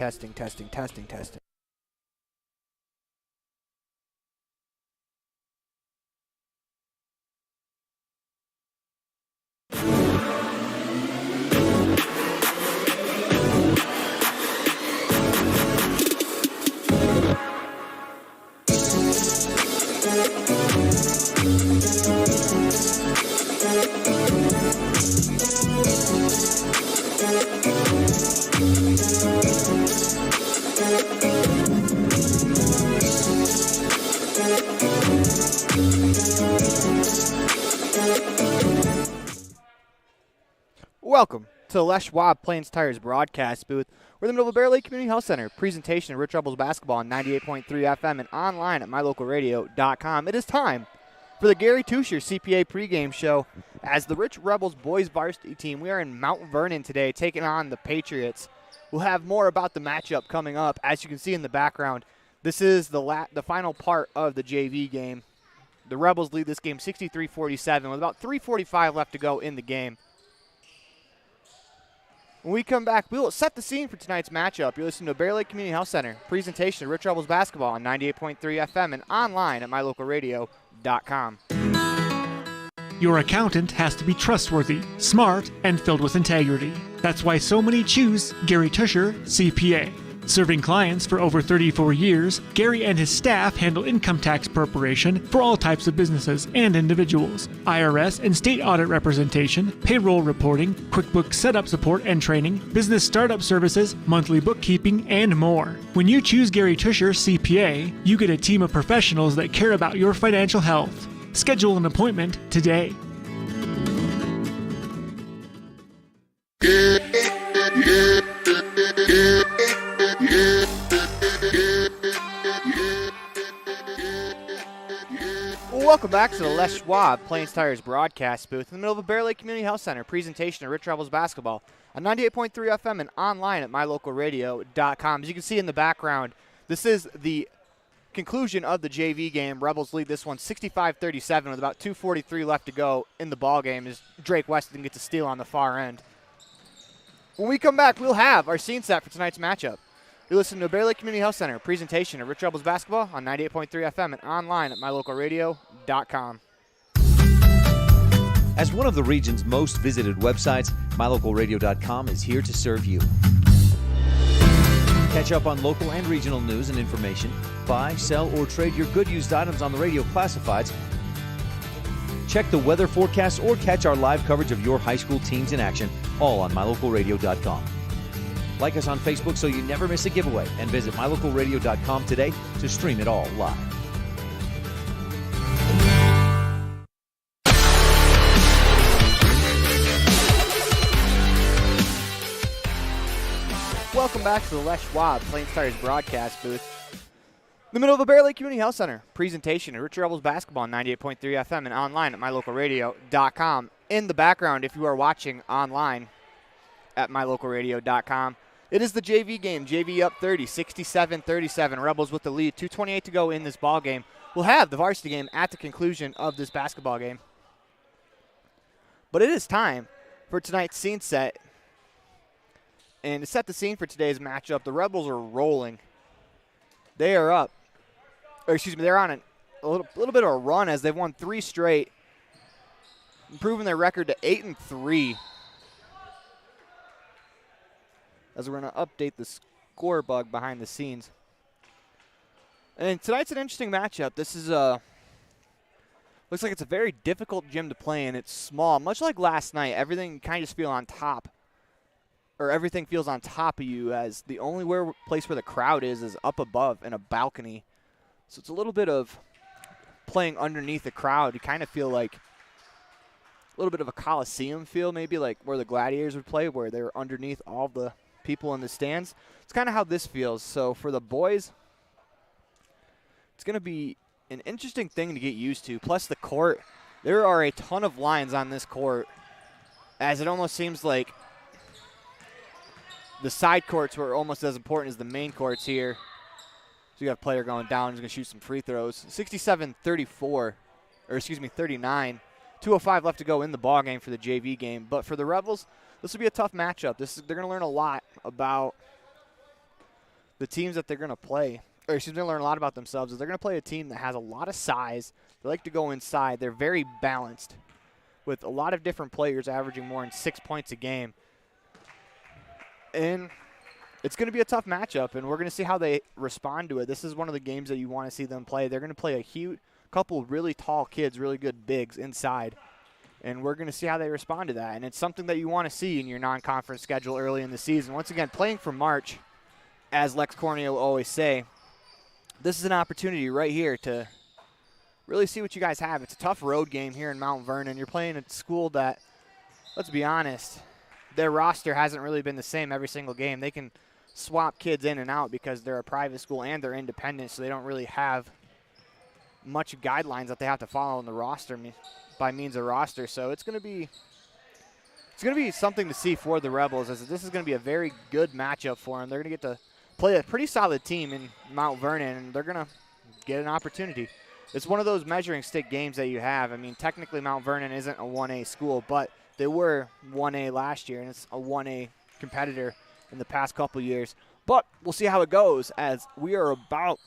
testing, testing, testing, testing. Welcome to the Les Schwab Plains Tires broadcast booth. We're in the middle of the Bear Lake Community Health Center. Presentation of Rich Rebels basketball on 98.3 FM and online at mylocalradio.com. It is time for the Gary Tusher CPA pregame show. As the Rich Rebels boys varsity team, we are in Mount Vernon today taking on the Patriots. We'll have more about the matchup coming up. As you can see in the background, this is the final part of the JV game. The Rebels lead this game 63-47 with about 3:45 left to go in the game. When we come back, we will set the scene for tonight's matchup. You're listening to Bear Lake Community Health Center. Presentation of Rich Rebels basketball on 98.3 FM and online at mylocalradio.com. Your accountant has to be trustworthy, smart, and filled with integrity. That's why so many choose Gary Tusher, CPA. Serving clients for over 34 years, Gary and his staff handle income tax preparation for all types of businesses and individuals, IRS and state audit representation, payroll reporting, QuickBooks setup support and training, business startup services, monthly bookkeeping, and more. When you choose Gary Tusher, CPA, you get a team of professionals that care about your financial health. Schedule an appointment today. Welcome back to the Les Schwab Plains Tires broadcast booth in the middle of the Bear Lake Community Health Center. Presentation of Rich Rebels basketball on 98.3 FM and online at mylocalradio.com. As you can see in the background, this is the conclusion of the JV game. Rebels lead this one 65-37 with about 2:43 left to go in the ball game as Drake Weston gets a steal on the far end. When we come back, we'll have our scene set for tonight's matchup. You listen to Bear Lake Community Health Center, presentation of Rich Rebels basketball on 98.3 FM and online at mylocalradio.com. As one of the region's most visited websites, mylocalradio.com is here to serve you. Catch up on local and regional news and information. Buy, sell, or trade your good used items on the radio classifieds. Check the weather forecast or catch our live coverage of your high school teams in action, all on mylocalradio.com. Like us on Facebook so you never miss a giveaway, and visit mylocalradio.com today to stream it all live. Welcome back to the Les Schwab Plains Tires broadcast booth. In the middle of the Bear Lake Community Health Center, presentation of Rich Rebels basketball on 98.3 FM and online at mylocalradio.com. In the background, if you are watching online at mylocalradio.com, it is the JV game. JV up 30, 67-37. Rebels with the lead. 2:28 to go in this ball game. We'll have the varsity game at the conclusion of this basketball game. But it is time for tonight's scene set. And to set the scene for today's matchup, the Rebels are rolling. They are up. They're on a little bit of a run as they've won 3 straight, improving their record to 8-3. As we're going to update the score bug behind the scenes. And tonight's an interesting matchup. This is looks like it's a very difficult gym to play in. It's small. Much like last night, everything kind of just feels on top. Or everything feels on top of you, as the only place where the crowd is up above in a balcony. So it's a little bit of playing underneath the crowd. You kind of feel like a little bit of a Coliseum feel, maybe like where the Gladiators would play, where they're underneath all the people in the stands. It's kind of how this feels. So for the boys, it's going to be an interesting thing to get used to. Plus the court, there are a ton of lines on this court, as it almost seems like the side courts were almost as important as the main courts here. So you got a player going down, who's going to shoot some free throws. 39. 2:05 left to go in the ball game for the JV game. But for the Rebels, this will be a tough matchup. They're going to learn a lot about the teams that they're going to play, or excuse me, learn a lot about themselves, is they're going to play a team that has a lot of size. They like to go inside. They're very balanced with a lot of different players averaging more than 6 points a game. And it's going to be a tough matchup, and we're going to see how they respond to it. This is one of the games that you want to see them play. They're going to play a couple really tall kids, really good bigs inside, and we're going to see how they respond to that. And it's something that you want to see in your non-conference schedule early in the season. Once again, playing for March, as Lex Cornea will always say, this is an opportunity right here to really see what you guys have. It's a tough road game here in Mount Vernon. You're playing at a school that, let's be honest, their roster hasn't really been the same every single game. They can swap kids in and out because they're a private school and they're independent, so they don't really have much guidelines that they have to follow in the roster by means of roster. So it's going to be something to see for the Rebels, as this is going to be a very good matchup for them. They're going to get to play a pretty solid team in Mount Vernon, and they're going to get an opportunity. It's one of those measuring stick games that you have. I mean, technically Mount Vernon isn't a 1A school, but they were 1A last year, and it's a 1A competitor in the past couple years. But we'll see how it goes, as we are about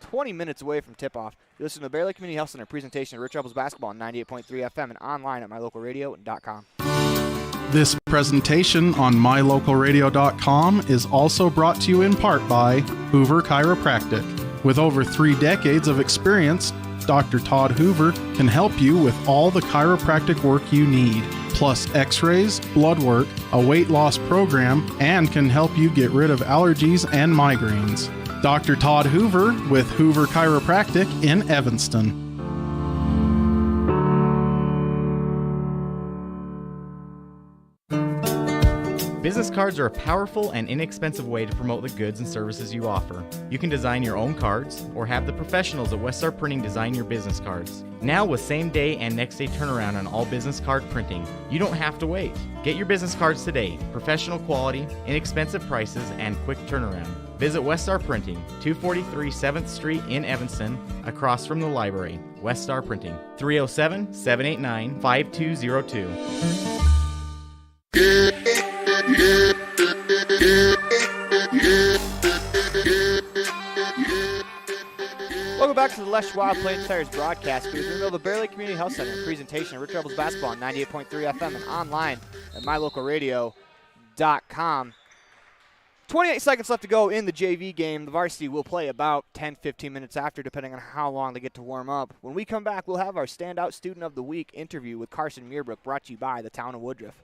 20 minutes away from tip-off. You listen to the Bear Lake Community Health Center presentation of Rich Rebels basketball on 98.3 FM and online at mylocalradio.com. This presentation on mylocalradio.com is also brought to you in part by Hoover Chiropractic. With over 3 decades of experience, Dr. Todd Hoover can help you with all the chiropractic work you need, plus x-rays, blood work, a weight loss program, and can help you get rid of allergies and migraines. Dr. Todd Hoover with Hoover Chiropractic in Evanston. Business cards are a powerful and inexpensive way to promote the goods and services you offer. You can design your own cards or have the professionals at Weststar Printing design your business cards. Now with same-day and next-day turnaround on all business card printing, you don't have to wait. Get your business cards today. Professional quality, inexpensive prices, and quick turnaround. Visit Weststar Printing, 243 7th Street in Evanston, across from the library. Weststar Printing, 307-789-5202. Welcome back to the Les Schwab Plains Tires broadcast. We're in the middle of the Bear Lake Community Health Center presentation of Rich Rebels basketball on 98.3 FM and online at mylocalradio.com. 28 seconds left to go in the JV game. The varsity will play about 10-15 minutes after, depending on how long they get to warm up. When we come back, we'll have our Standout Student of the Week interview with Carson Muirbrook, brought to you by the town of Woodruff.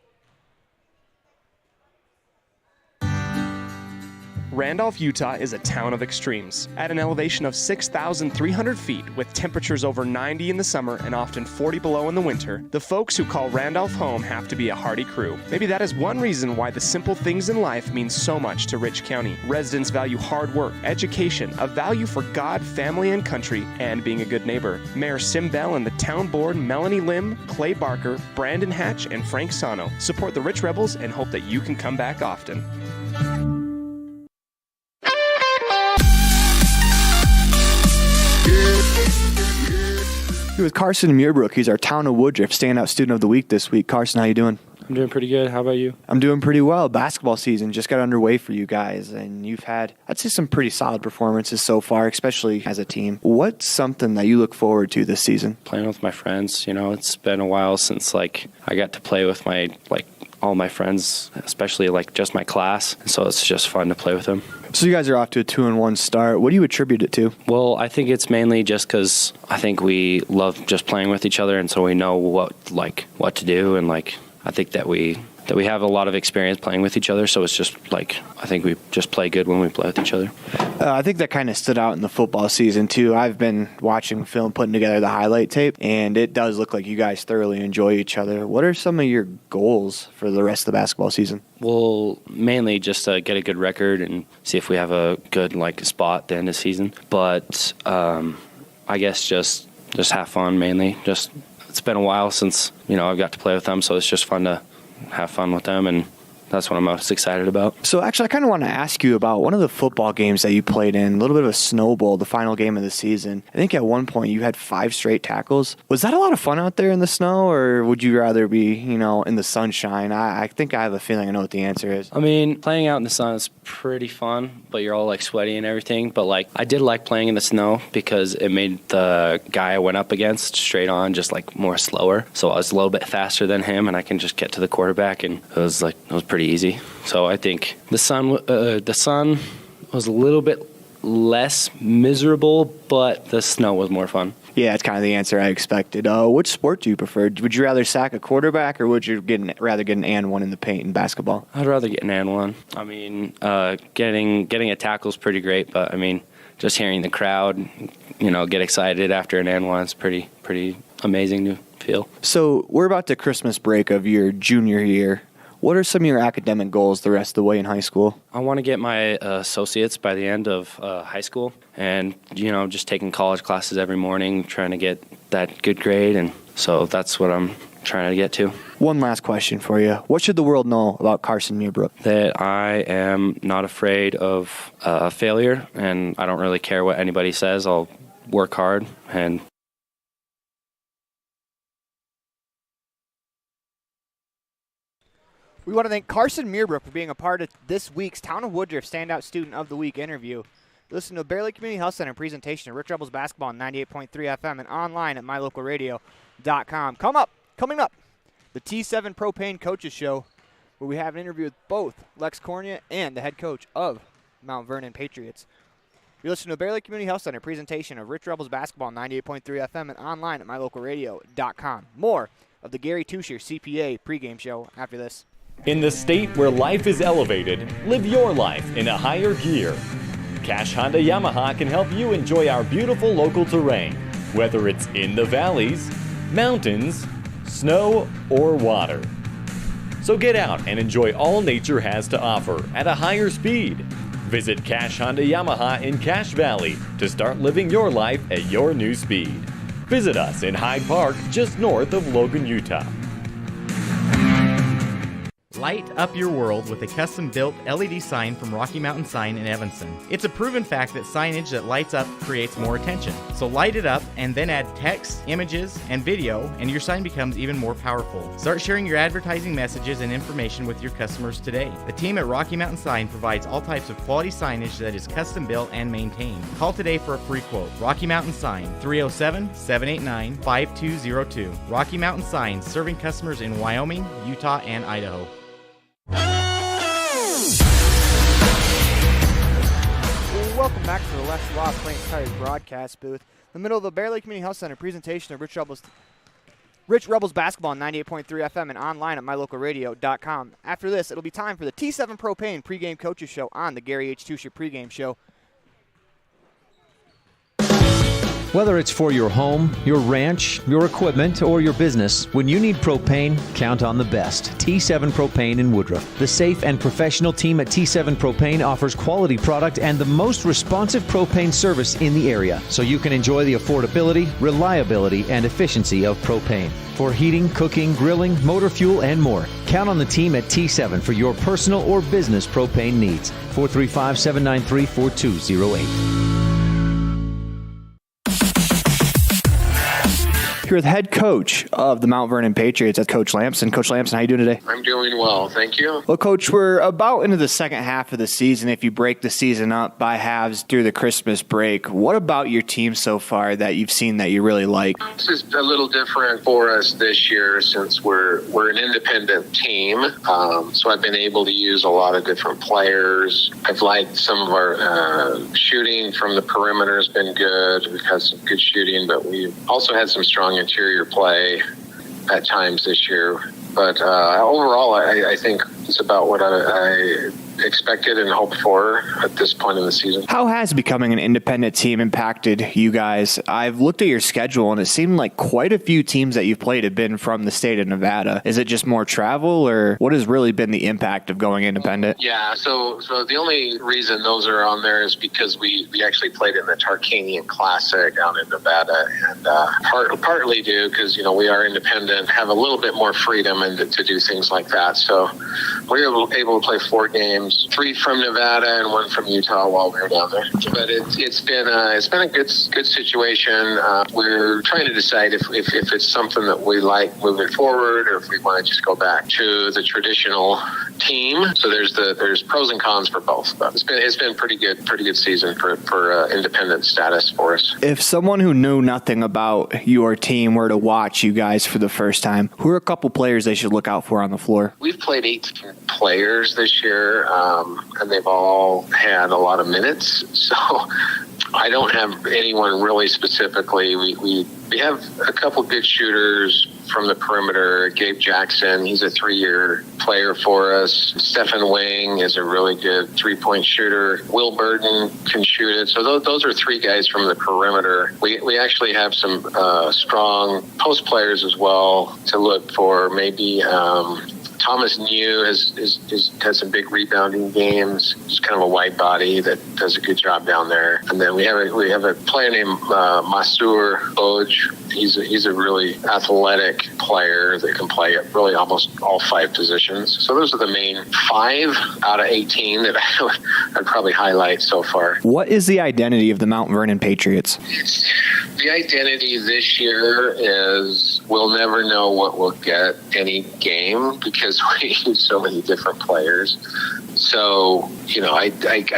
Randolph, Utah is a town of extremes. At an elevation of 6,300 feet, with temperatures over 90 in the summer and often 40 below in the winter, the folks who call Randolph home have to be a hardy crew. Maybe that is one reason why the simple things in life mean so much to Rich County. Residents value hard work, education, a value for God, family, and country, and being a good neighbor. Mayor Sim Bell and the town board, Melanie Lim, Clay Barker, Brandon Hatch, and Frank Sano, support the Rich Rebels and hope that you can come back often. Here with Carson Muirbrook. He's our Town of Woodruff Standout Student of the Week this week. Carson, how you doing? I'm doing pretty good. How about you? I'm doing pretty well. Basketball season just got underway for you guys, and you've had, I'd say, some pretty solid performances so far, especially as a team. What's something that you look forward to this season? Playing with my friends. You know, it's been a while since, I got to play with all my friends, especially, just my class. And so it's just fun to play with them. So you guys are off to a 2-1 start. What do you attribute it to? Well, I think it's mainly just because I think we love just playing with each other, and so we know what to do, and I think that we have a lot of experience playing with each other. So it's just I think we just play good when we play with each other. I think that kind of stood out in the football season too. I've been watching film, putting together the highlight tape, and it does look like you guys thoroughly enjoy each other. What are some of your goals for the rest of the basketball season? Well, mainly just to get a good record and see if we have a good spot at the end of the season. But I guess just have fun mainly. It's been a while since I've got to play with them, so it's just fun to have fun with them, and that's what I'm most excited about. So actually, I kind of want to ask you about one of the football games that you played in, a little bit of a snow bowl, the final game of the season. I think at one point you had 5 straight tackles. Was that a lot of fun out there in the snow, or would you rather be, in the sunshine? I think I have a feeling I know what the answer is. I mean, playing out in the sun is pretty fun, but you're all like sweaty and everything. But like, I did like playing in the snow because it made the guy I went up against straight on just like more slower. So I was a little bit faster than him, and I can just get to the quarterback, and it was pretty easy. So I think the sun was a little bit less miserable, but the snow was more fun. Yeah, it's kind of the answer I expected. Which sport do you prefer? Would you rather sack a quarterback, or would you rather get an and one in the paint in basketball? I'd rather get an and one. I mean, getting a tackle is pretty great, but I mean, just hearing the crowd, get excited after an and one is pretty amazing to feel. So we're about to Christmas break of your junior year. What are some of your academic goals the rest of the way in high school? I want to get my associates by the end of high school, and just taking college classes every morning, trying to get that good grade, and so that's what I'm trying to get to. One last question for you. What should the world know about Carson Muirbrook? That I am not afraid of failure, and I don't really care what anybody says. I'll work hard and We want to thank Carson Muirbrook for being a part of this week's Town of Woodruff Standout Student of the Week interview. Listen to the Bear Lake Community Health Center presentation of Rich Rebels Basketball on 98.3 FM and online at mylocalradio.com. Coming up, the T7 Propane Coaches Show, where we have an interview with both Lex Cornia and the head coach of Mount Vernon Patriots. You listen to the Bear Lake Community Health Center presentation of Rich Rebels Basketball on 98.3 FM and online at mylocalradio.com. More of the Gary Tusher CPA pregame show after this. In the state where life is elevated, live your life in a higher gear. Cash Honda Yamaha can help you enjoy our beautiful local terrain, whether it's in the valleys, mountains, snow, or water. So get out and enjoy all nature has to offer at a higher speed. Visit Cash Honda Yamaha in Cache Valley to start living your life at your new speed. Visit us in Hyde Park, just north of Logan, Utah. Light up your world with a custom-built LED sign from Rocky Mountain Sign in Evanston. It's a proven fact that signage that lights up creates more attention. So light it up and then add text, images, and video, and your sign becomes even more powerful. Start sharing your advertising messages and information with your customers today. The team at Rocky Mountain Sign provides all types of quality signage that is custom-built and maintained. Call today for a free quote. Rocky Mountain Sign, 307-789-5202. Rocky Mountain Sign, serving customers in Wyoming, Utah, and Idaho. Welcome back to the Les Schwab Plains Tires broadcast booth. In the middle of the Bear Lake Community Health Center presentation of Rich Rebels Basketball on 98.3 FM and online at mylocalradio.com. After this, it'll be time for the T7 Propane pregame coaches show on the Gary H. Tusher pregame show. Whether it's for your home, your ranch, your equipment, or your business, when you need propane, count on the best. T7 Propane in Woodruff. The safe and professional team at T7 Propane offers quality product and the most responsive propane service in the area, so you can enjoy the affordability, reliability, and efficiency of propane. For heating, cooking, grilling, motor fuel, and more, count on the team at T7 for your personal or business propane needs. 435-793-4208. Here with head coach of the Mount Vernon Patriots, that's Coach Lampson. Coach Lampson, how you doing today? I'm doing well, thank you. Well, Coach, we're about into the second half of the season. If you break the season up by halves through the Christmas break, what about your team so far that you've seen that you really like? This is a little different for us this year since we're an independent team. So I've been able to use a lot of different players. I've liked some of our shooting from the perimeter has been good. We've had some good shooting, but we've also had some strong interior play at times this year. But overall, I think it's about what I expected and hoped for at this point in the season. How has becoming an independent team impacted you guys? I've looked at your schedule, and it seemed like quite a few teams that you've played have been from the state of Nevada. Is it just more travel, or what has really been the impact of going independent? Yeah, so the only reason those are on there is because we actually played in the Tarkanian Classic down in Nevada, and partly due because, we are independent, have a little bit more freedom and to do things like that. So we were able to play 4 games, 3 from Nevada and 1 from Utah while we were down there. But it's been a good situation. We're trying to decide if it's something that we like moving forward, or if we want to just go back to the traditional team. So there's pros and cons for both. But it's been pretty good season for independent status for us. If someone who knew nothing about your team were to watch you guys for the first time, who are a couple players they should look out for on the floor? We've played 18 players this year, and they've all had a lot of minutes. So I don't have anyone really specifically. We have a couple good shooters from the perimeter. Gabe Jackson, he's a 3-year player for us. Stephen Wing is a really good 3-point shooter. Will Burton can shoot it. So those are 3 guys from the perimeter. We actually have some strong post players as well to look for. Maybe Thomas New has some big rebounding games. He's kind of a wide body that does a good job down there. And then we have a player named Masur Oj. He's a really athletic player that can play at really almost all 5 positions. So those are the main 5 out of 18 that I'd probably highlight so far. What is the identity of the Mount Vernon Patriots? The identity this year is we'll never know what we'll get any game because we use so many different players. So, I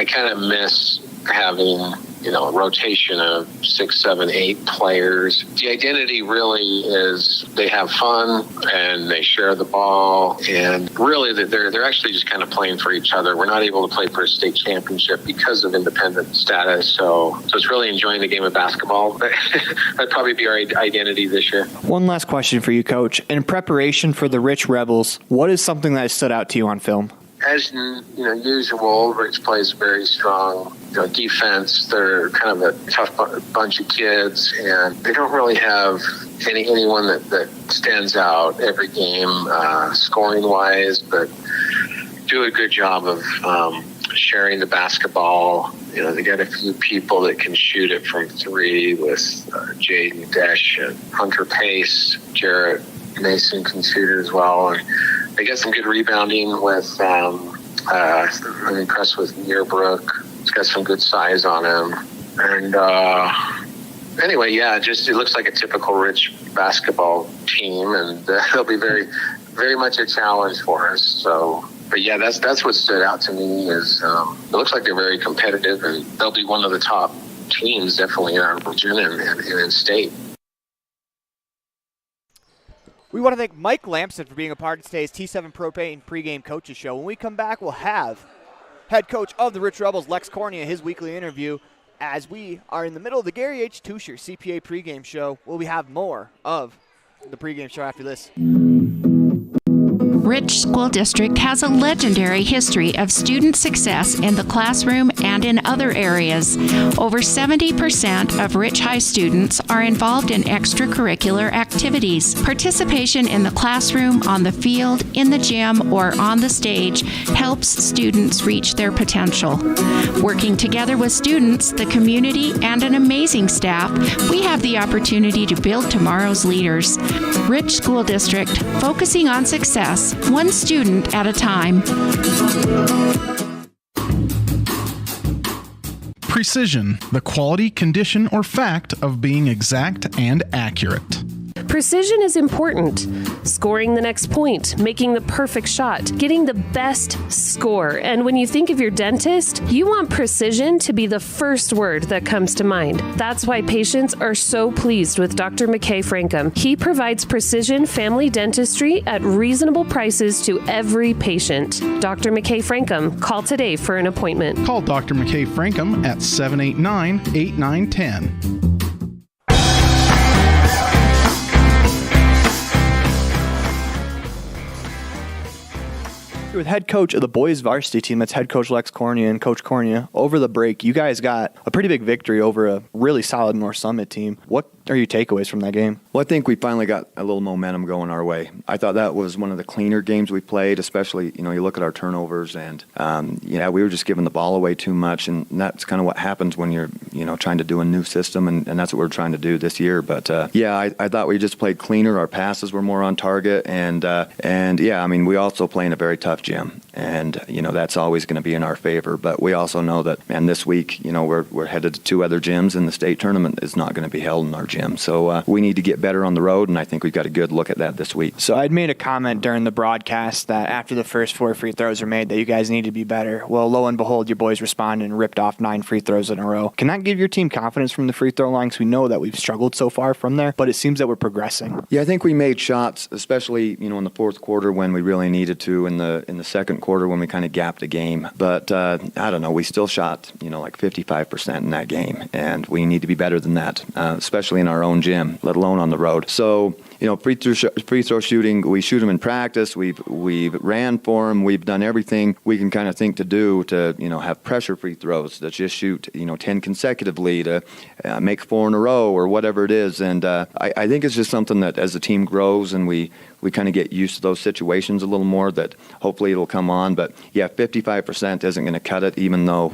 kind of miss having, a rotation of 6, 7, 8 players. The identity really is they have fun and they share the ball, and really they're actually just kind of playing for each other. We're not able to play for a state championship because of independent status, so it's really enjoying the game of basketball. That'd probably be our identity this year. One last question for you, Coach. In preparation for the Rich Rebels, what is something that stood out to you on film? As usual, Rich plays very strong defense. They're kind of a tough bunch of kids, and they don't really have anyone that stands out every game scoring-wise, but do a good job of sharing the basketball. They got a few people that can shoot it from 3 with Jaden Desch and Hunter Pace. Jarrett Mason can shoot it as well, and they got some good rebounding with, I'm impressed with Yearbrook. He's got some good size on him. And anyway, it looks like a typical Rich basketball team, and they'll be very, very much a challenge for us. So, but yeah, that's what stood out to me is it looks like they're very competitive, and they'll be one of the top teams definitely in our region and in state. We want to thank Mike Lamson for being a part of today's T7 Propane Pregame Coaches Show. When we come back, we'll have head coach of the Rich Rebels, Lex Cornea, his weekly interview. As we are in the middle of the Gary H. Tusher CPA Pregame Show, will we have more of the pregame show after this. Rich School District has a legendary history of student success in the classroom and in other areas. Over 70% of Rich High students are involved in extracurricular activities. Participation in the classroom, on the field, in the gym, or on the stage helps students reach their potential. Working together with students, the community, and an amazing staff, we have the opportunity to build tomorrow's leaders. Rich School District, focusing on success, one student at a time. Precision, the quality, condition, or fact of being exact and accurate. Precision is important. Scoring the next point, making the perfect shot, getting the best score. And when you think of your dentist, you want precision to be the first word that comes to mind. That's why patients are so pleased with Dr. McKay Frankum. He provides precision family dentistry at reasonable prices to every patient. Dr. McKay Frankum, call today for an appointment. Call Dr. McKay Frankum at 789-8910. With head coach of the boys varsity team, that's head coach Lex Cornea and Coach Cornea, over the break, you guys got a pretty big victory over a really solid North Summit team. What are your takeaways from that game? Well, I think we finally got a little momentum going our way. I thought that was one of the cleaner games we played, especially, you look at our turnovers and, we were just giving the ball away too much, and that's kind of what happens when you're, trying to do a new system, and that's what we're trying to do this year. But, I thought we just played cleaner. Our passes were more on target, and we also play in a very tough gym, and, that's always going to be in our favor. But we also know that, man, this week, we're headed to 2 other gyms, and the state tournament is not going to be held in our gym. So we need to get better on the road, and I think we've got a good look at that this week. So I'd made a comment during the broadcast that after the first 4 free throws are made that you guys need to be better. Well, lo and behold, your boys responded and ripped off 9 free throws in a row. Can that give your team confidence from the free throw line? Because we know that we've struggled so far from there, but it seems that we're progressing. Yeah, I think we made shots, especially in the fourth quarter when we really needed to. In the second quarter when we kind of gapped the game. But I don't know, we still shot like 55% in that game, and we need to be better than that, especially in our own gym, let alone on the road. So, free throw shooting, we shoot them in practice. We've ran for them. We've done everything we can kind of think to do to, have pressure free throws, to just shoot, 10 consecutively, to make 4 in a row or whatever it is. And I think it's just something that as the team grows and we kind of get used to those situations a little more, that hopefully it'll come on. But yeah, 55% isn't going to cut it, even though,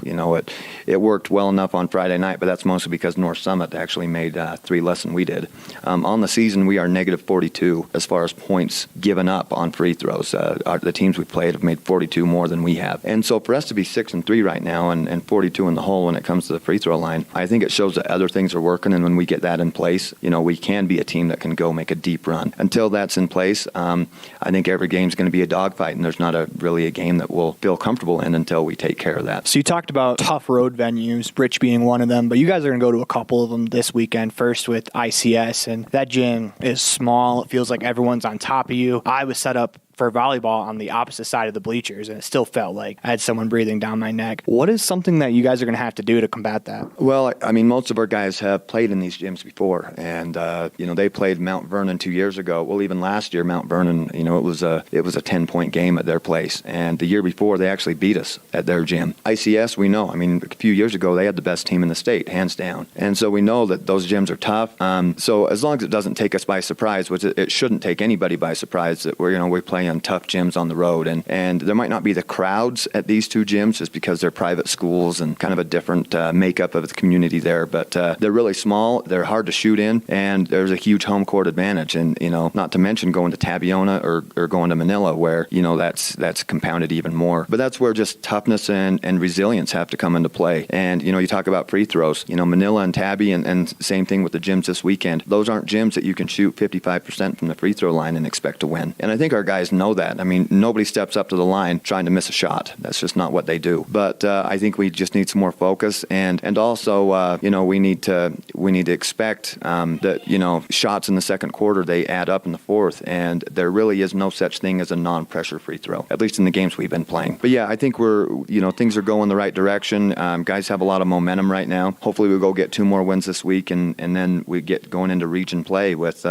it worked well enough on Friday night, but that's mostly because North Summit actually made 3 less than we did. On the season, we are negative 42 as far as points given up on free throws. The teams we played have made 42 more than we have. And so for us to be 6-3 right now and 42 in the hole when it comes to the free throw line, I think it shows that other things are working, and when we get that in place, we can be a team that can go make a deep run. Until that's in place, I think every game's going to be a dogfight, and there's not really a game that we'll feel comfortable in until we take care of that. So you talked about tough road venues, Bridge being one of them, but you guys are going to go to a couple of them this weekend, first with ICS, and that gym is small. It feels like everyone's on top of you. I was set up for volleyball on the opposite side of the bleachers, and it still felt like I had someone breathing down my neck. What is something that you guys are going to have to do to combat that? Well, most of our guys have played in these gyms before, and they played Mount Vernon 2 years ago. Well, even last year, Mount Vernon, it was a 10-point game at their place, and the year before they actually beat us at their gym. ICS, we know. A few years ago they had the best team in the state, hands down, and so we know that those gyms are tough. So as long as it doesn't take us by surprise, which it shouldn't take anybody by surprise, that we play on tough gyms on the road, and there might not be the crowds at these 2 gyms just because they're private schools and kind of a different makeup of the community there, but they're really small, they're hard to shoot in, and there's a huge home court advantage, and not to mention going to Tabiona or going to Manila, where that's compounded even more. But that's where just toughness and resilience have to come into play. And you talk about free throws, Manila and Tabby, and same thing with the gyms this weekend. Those aren't gyms that you can shoot 55% from the free throw line and expect to win, and I think our guys know that. Nobody steps up to the line trying to miss a shot. That's just not what they do. But I think we just need some more focus, and also we need to expect that shots in the second quarter, they add up in the fourth, and there really is no such thing as a non-pressure free throw, at least in the games we've been playing. But yeah, I think things are going the right direction. Guys have a lot of momentum right now. Hopefully we'll go get 2 more wins this week, and then we get going into region play with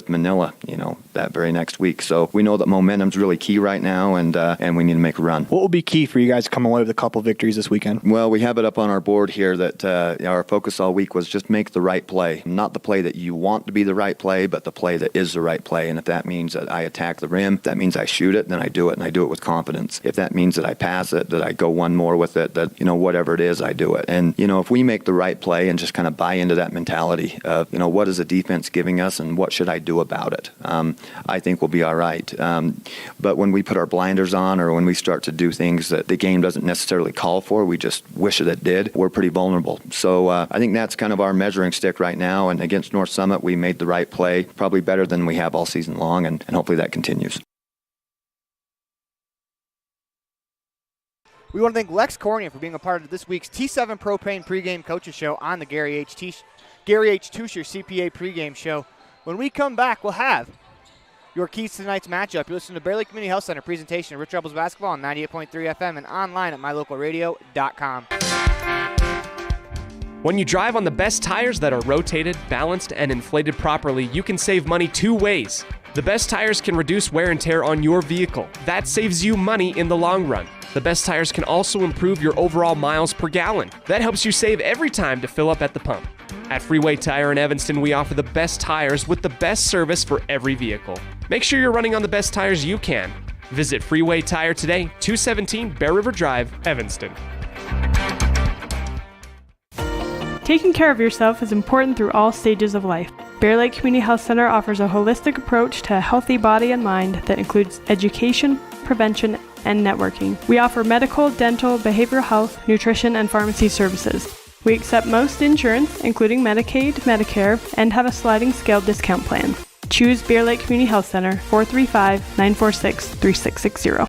Manila, that very next week. So we know that momentum's really key right now, and we need to make a run. What will be key for you guys to come away with a couple victories this weekend? Well, we have it up on our board here that our focus all week was just make the right play. Not the play that you want to be the right play, but the play that is the right play. And if that means that I attack the rim, if that means I shoot it, then I do it, and I do it with confidence. If that means that I pass it, that I go one more with it, that, whatever it is, I do it. And, if we make the right play and just kind of buy into that mentality of, what is the defense giving us and what should I do about it, I think we'll be all right. But when we put our blinders on, or when we start to do things that the game doesn't necessarily call for, we just wish that it did, we're pretty vulnerable. So I think that's kind of our measuring stick right now, and against North Summit we made the right play, probably better than we have all season long, and hopefully that continues. We want to thank Lex Cornea for being a part of this week's T7 Propane Pregame Coaches Show on the Gary H. Tusher CPA Pregame Show. When we come back, we'll have your keys to tonight's matchup. You listen to Bear Lake Community Health Center presentation of Rich Rebels Basketball on 98.3 FM and online at mylocalradio.com. When you drive on the best tires that are rotated, balanced, and inflated properly, you can save money 2 ways. The best tires can reduce wear and tear on your vehicle. That saves you money in the long run. The best tires can also improve your overall miles per gallon. That helps you save every time to fill up at the pump. At Freeway Tire in Evanston, we offer the best tires with the best service for every vehicle. Make sure you're running on the best tires you can. Visit Freeway Tire today, 217 Bear River Drive, Evanston. Taking care of yourself is important through all stages of life. Bear Lake Community Health Center offers a holistic approach to a healthy body and mind that includes education, prevention, and networking. We offer medical, dental, behavioral health, nutrition, and pharmacy services. We accept most insurance, including Medicaid, Medicare, and have a sliding scale discount plan. Choose Bear Lake Community Health Center, 435-946-3660.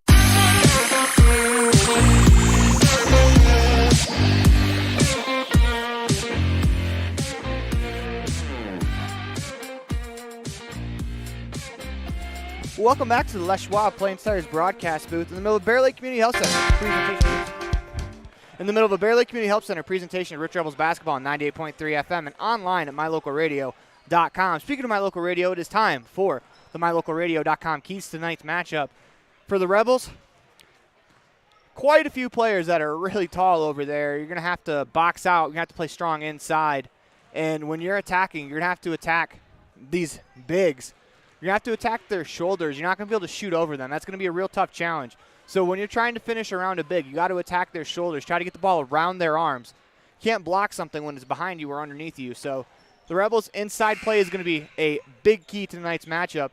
Welcome back to the Les Schwab Plain Stars broadcast booth in the middle of Bear Lake Community Health Center. In the middle of a Bear Lake Community Health Center presentation of Rich Rebels basketball on 98.3 FM and online at mylocalradio.com. Speaking of My Local Radio, it is time for the mylocalradio.com keys to tonight's matchup. For the Rebels, quite a few players that are really tall over there. You're going to have to box out. You're going to have to play strong inside. And when you're attacking, you're going to have to attack these bigs. You're going to have to attack their shoulders. You're not going to be able to shoot over them. That's going to be a real tough challenge. So when you're trying to finish around a big, you got to attack their shoulders. Try to get the ball around their arms. You can't block something when it's behind you or underneath you. So the Rebels' inside play is going to be a big key to tonight's matchup.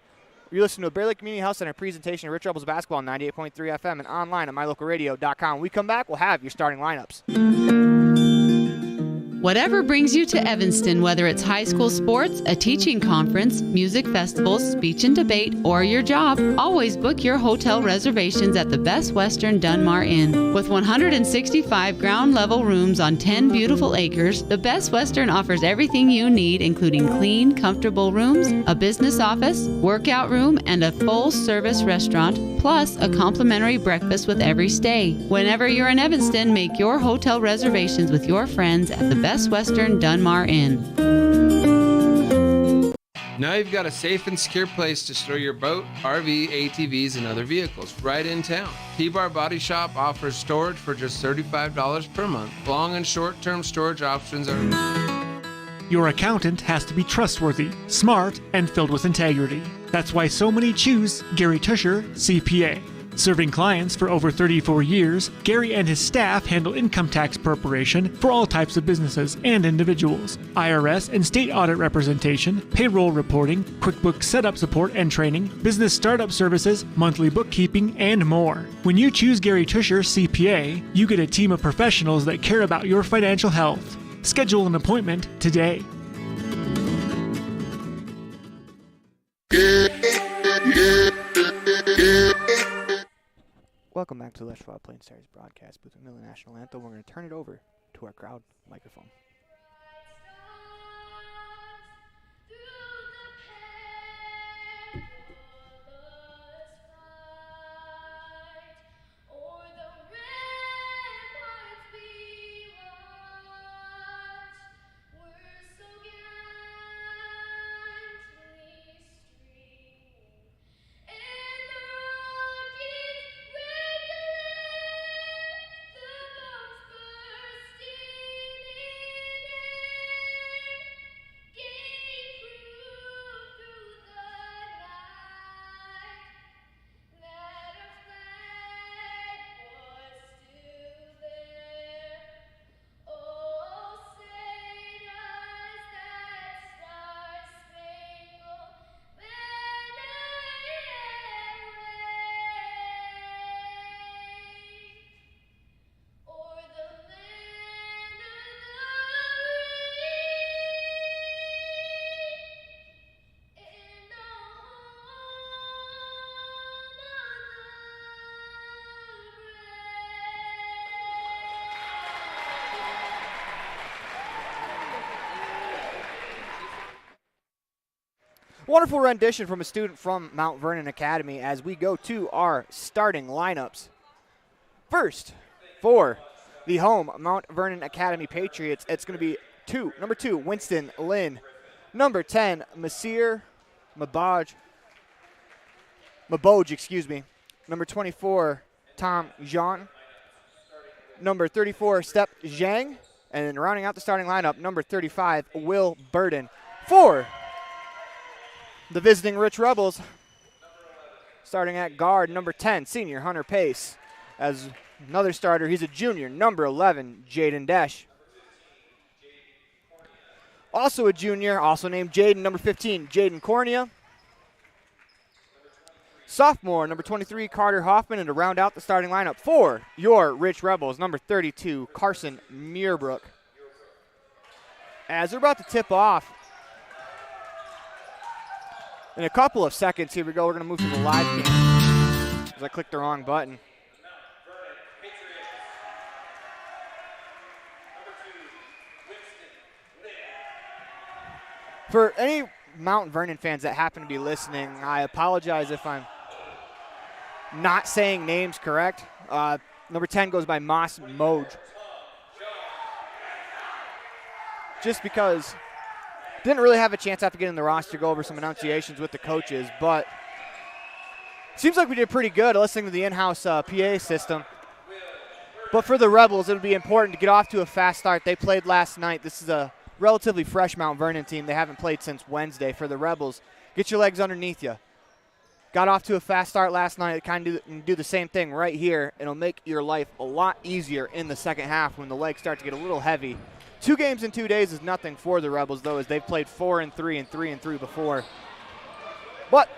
You're listening to a Bear Lake Community Health Center presentation of Rich Rebels basketball on 98.3 FM and online at mylocalradio.com. When we come back, we'll have your starting lineups. Whatever brings you to Evanston, whether it's high school sports, a teaching conference, music festivals, speech and debate, or your job, always book your hotel reservations at the Best Western Dunmar Inn. With 165 ground-level rooms on 10 beautiful acres, the Best Western offers everything you need, including clean, comfortable rooms, a business office, workout room, and a full-service restaurant, plus a complimentary breakfast with every stay. Whenever you're in Evanston, make your hotel reservations with your friends at the Best Western Dunmar Inn. Now you've got a safe and secure place to store your boat, RV, ATVs, and other vehicles right in town. T-Bar Body Shop offers storage for just $35 per month. Long and short-term storage options are... Your accountant has to be trustworthy, smart, and filled with integrity. That's why so many choose Gary Tusher, CPA. Serving clients for over 34 years, Gary and his staff handle income tax preparation for all types of businesses and individuals, IRS and state audit representation, payroll reporting, QuickBooks setup support and training, business startup services, monthly bookkeeping, and more. When you choose Gary Tusher, CPA, you get a team of professionals that care about your financial health. Schedule an appointment today. Welcome back to the Les Schwab Plain Stars broadcast booth with the National Anthem. We're going to turn it over to our crowd microphone. Wonderful rendition from a student from Mount Vernon Academy as we go to our starting lineups. First, for the home Mount Vernon Academy Patriots, it's going to be number 2, Winston Lynn. Number 10, Masir Mabaj. Maboj, excuse me. Number 24, Tom Jean. Number 34, Step Zhang. And then rounding out the starting lineup, number 35, Will Burden. For the visiting Rich Rebels, starting at guard, number 10, senior Hunter Pace. As another starter, he's a junior, number 11, Jaden Desch. Also a junior, also named Jaden, number 15, Jaden Cornea. Sophomore, number 23, Carter Hoffman, and to round out the starting lineup for your Rich Rebels, number 32, Carson Muirbrook. As we're about to tip off, in a couple of seconds, here we go, we're going to move to the live cam, because I clicked the wrong button. For any Mount Vernon fans that happen to be listening, I apologize if I'm not saying names correct. Number 10 goes by Moss Moj. Just because didn't really have a chance after getting the roster to go over some enunciations with the coaches, but seems like we did pretty good listening to the in-house PA system. But for the Rebels, it would be important to get off to a fast start. They played last night. This is a relatively fresh Mount Vernon team. They haven't played since Wednesday. For the Rebels, get your legs underneath you. Got off to a fast start last night. Kind of do the same thing right here. It'll make your life a lot easier in the second half when the legs start to get a little heavy. 2 games in 2 days is nothing for the Rebels, though, as they've played 4-3 and 3-3 before. But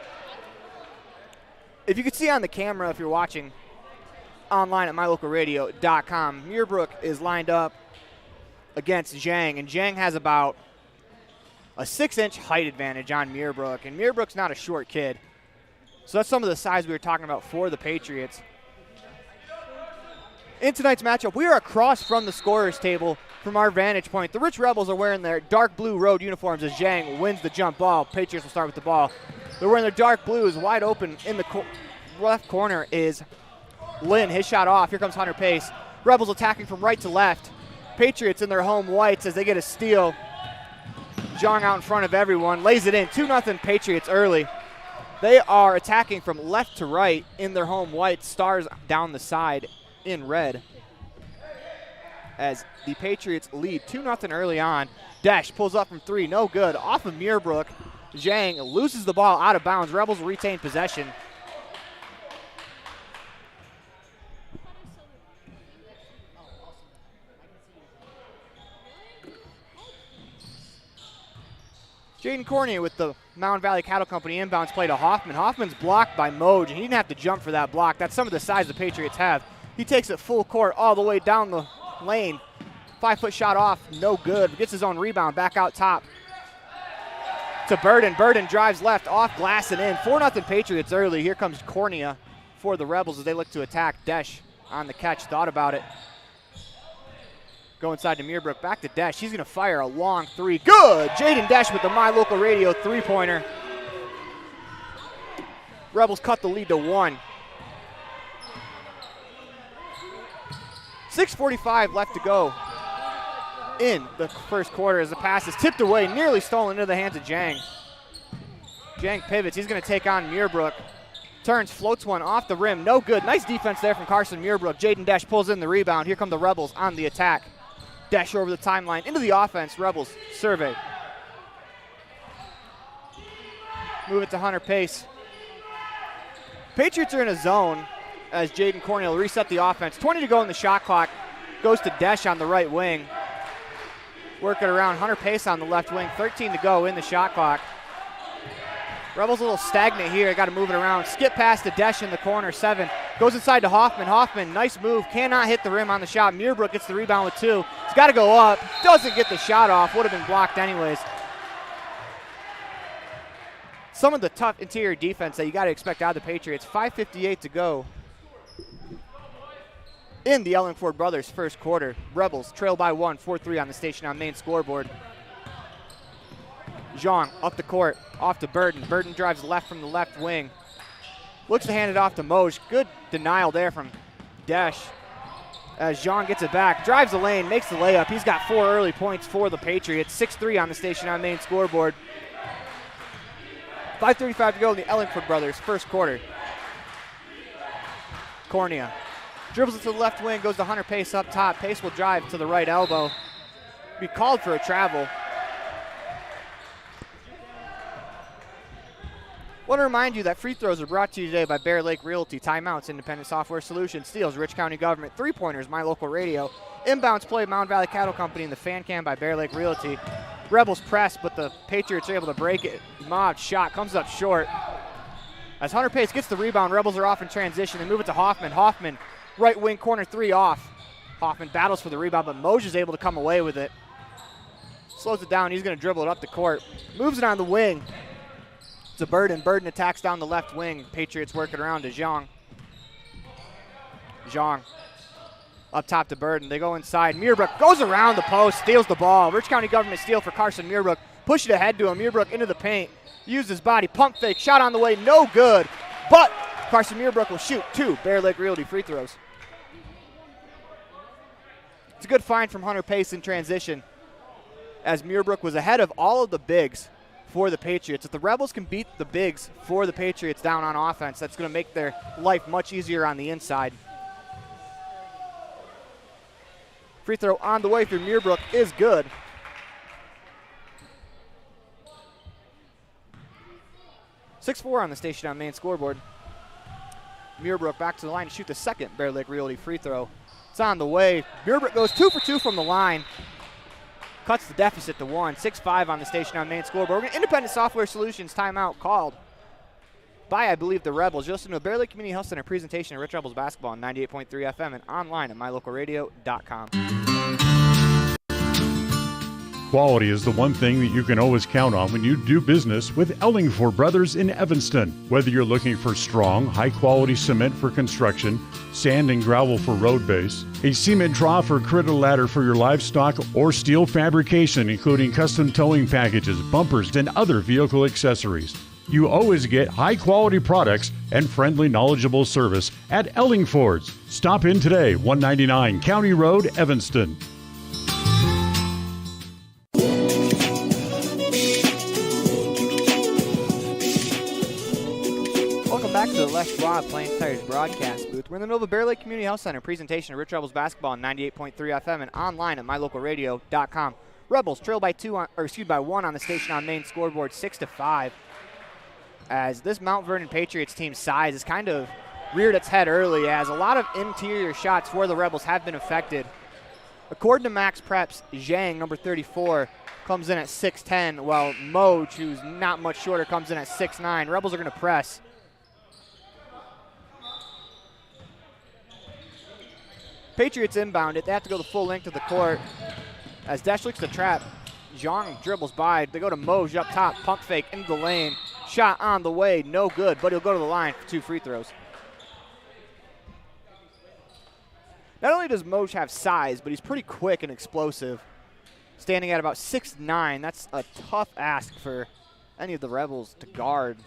if you could see on the camera, if you're watching online at mylocalradio.com, Muirbrook is lined up against Zhang, and Zhang has about a 6-inch height advantage on Muirbrook, and Muirbrook's not a short kid. So that's some of the size we were talking about for the Patriots. In tonight's matchup, we are across from the scorer's table from our vantage point. The Rich Rebels are wearing their dark blue road uniforms as Zhang wins the jump ball. Patriots will start with the ball. They're wearing their dark blues. Wide open in the left corner is Lynn. His shot off. Here comes Hunter Pace. Rebels attacking from right to left. Patriots in their home whites as they get a steal. Zhang out in front of everyone. Lays it in. 2-0 Patriots early. They are attacking from left to right in their home white. Stars down the side in red. As the Patriots lead 2-0 early on. Desch pulls up from 3. No good. Off of Muirbrook. Zhang loses the ball out of bounds. Rebels retain possession. Jaden Cornea with the Mountain Valley Cattle Company inbounds play to Hoffman. Hoffman's blocked by Moj, and he didn't have to jump for that block. That's some of the size the Patriots have. He takes it full court all the way down the lane. 5-foot shot off, no good. Gets his own rebound back out top to Burden. Burden drives left, off glass and in. 4-0 Patriots early. Here comes Cornea for the Rebels as they look to attack. Desch on the catch, thought about it. Go inside to Muirbrook, back to Desch. He's going to fire a long 3. Good! Jaden Desch with the My Local Radio 3-pointer. Rebels cut the lead to 1. 6:45 left to go in the first quarter as the pass is tipped away, nearly stolen into the hands of Zhang. Zhang pivots. He's going to take on Muirbrook. Turns, floats one off the rim. No good. Nice defense there from Carson Muirbrook. Jaden Desch pulls in the rebound. Here come the Rebels on the attack. Desch over the timeline into the offense. Rebels survey. Move it to Hunter Pace. Patriots are in a zone as Jaden Cornea will reset the offense. 20 to go in the shot clock. Goes to Desch on the right wing. Work it around. Hunter Pace on the left wing. 13 to go in the shot clock. Rebels a little stagnant here. Got to move it around. Skip pass to Desch in the corner. 7. Goes inside to Hoffman. Hoffman, nice move. Cannot hit the rim on the shot. Muirbrook gets the rebound with 2. He's got to go up. Doesn't get the shot off. Would have been blocked anyways. Some of the tough interior defense that you got to expect out of the Patriots. 5:58 to go in the Ellingford brothers' first quarter. Rebels trail by 1, 4-3 on the station on main scoreboard. Zhang up the court, off to Burden. Burden drives left from the left wing. Looks to hand it off to Moj. Good denial there from Desch. As Zhang gets it back, drives the lane, makes the layup. He's got 4 early points for the Patriots. 6-3 on the station on main scoreboard. 5:35 to go in the Ellingford brothers' first quarter. Cornea dribbles it to the left wing, goes to Hunter Pace up top. Pace will drive to the right elbow. Be called for a travel. Want to remind you that free throws are brought to you today by Bear Lake Realty, Timeouts, Independent Software Solutions, Steals, Rich County Government, three-pointers, My Local Radio, inbounds play, Mound Valley Cattle Company, and the Fan Cam by Bear Lake Realty. Rebels press, but the Patriots are able to break it. Maude's shot comes up short. As Hunter Pace gets the rebound, Rebels are off in transition. They move it to Hoffman. Hoffman, right wing corner three off. Hoffman battles for the rebound, but Moj is able to come away with it. Slows it down. He's going to dribble it up the court. Moves it on the wing to Burden. Burden attacks down the left wing. Patriots working around to Zhang. Zhang up top to Burden. They go inside. Muirbrook goes around the post, steals the ball. Rich County Government steal for Carson Muirbrook. Push it ahead to him. Muirbrook into the paint. Used his body. Pump fake. Shot on the way. No good. But Carson Muirbrook will shoot 2 Bear Lake Realty free throws. It's a good find from Hunter Pace in transition, as Muirbrook was ahead of all of the bigs for the Patriots. If the Rebels can beat the bigs for the Patriots down on offense, that's going to make their life much easier on the inside. Free throw on the way for Muirbrook is good. .64 on the station on main scoreboard. Muirbrook back to the line to shoot the second Bear Lake Realty free throw. It's on the way. Muirbrook goes 2 for 2 from the line. Cuts the deficit to 1. 6-5 on the station on main scoreboard. Independent Software Solutions timeout called by, I believe, the Rebels. You'll listen to a Bear Lake Community Health Center presentation of Rich Rebels basketball on 98.3 FM and online at mylocalradio.com. Quality is the one thing that you can always count on when you do business with Ellingford Brothers in Evanston. Whether you're looking for strong, high-quality cement for construction, sand and gravel for road base, a cement trough or critter ladder for your livestock, or steel fabrication, including custom towing packages, bumpers, and other vehicle accessories, you always get high-quality products and friendly, knowledgeable service at Ellingford's. Stop in today, 199 County Road, Evanston. Back to the Les Schwab Plains Tires broadcast booth. We're in the Nova Bear Lake Community Health Center presentation of Rich Rebels basketball on 98.3 FM and online at mylocalradio.com. Rebels trail by 1 on the station on main scoreboard, 6-5. As this Mount Vernon Patriots team's size is kind of reared its head early, as a lot of interior shots for the Rebels have been affected. According to Max Preps, Zhang, number 34, comes in at 6'10", while Moj, who's not much shorter, comes in at 6'9". Rebels are going to press. Patriots inbound it. They have to go the full length of the court. As Desch looks to trap, Zhang dribbles by. They go to Moj up top. Pump fake into the lane. Shot on the way. No good, but he'll go to the line for 2 free throws. Not only does Moj have size, but he's pretty quick and explosive. Standing at about 6'9". That's a tough ask for any of the Rebels to guard.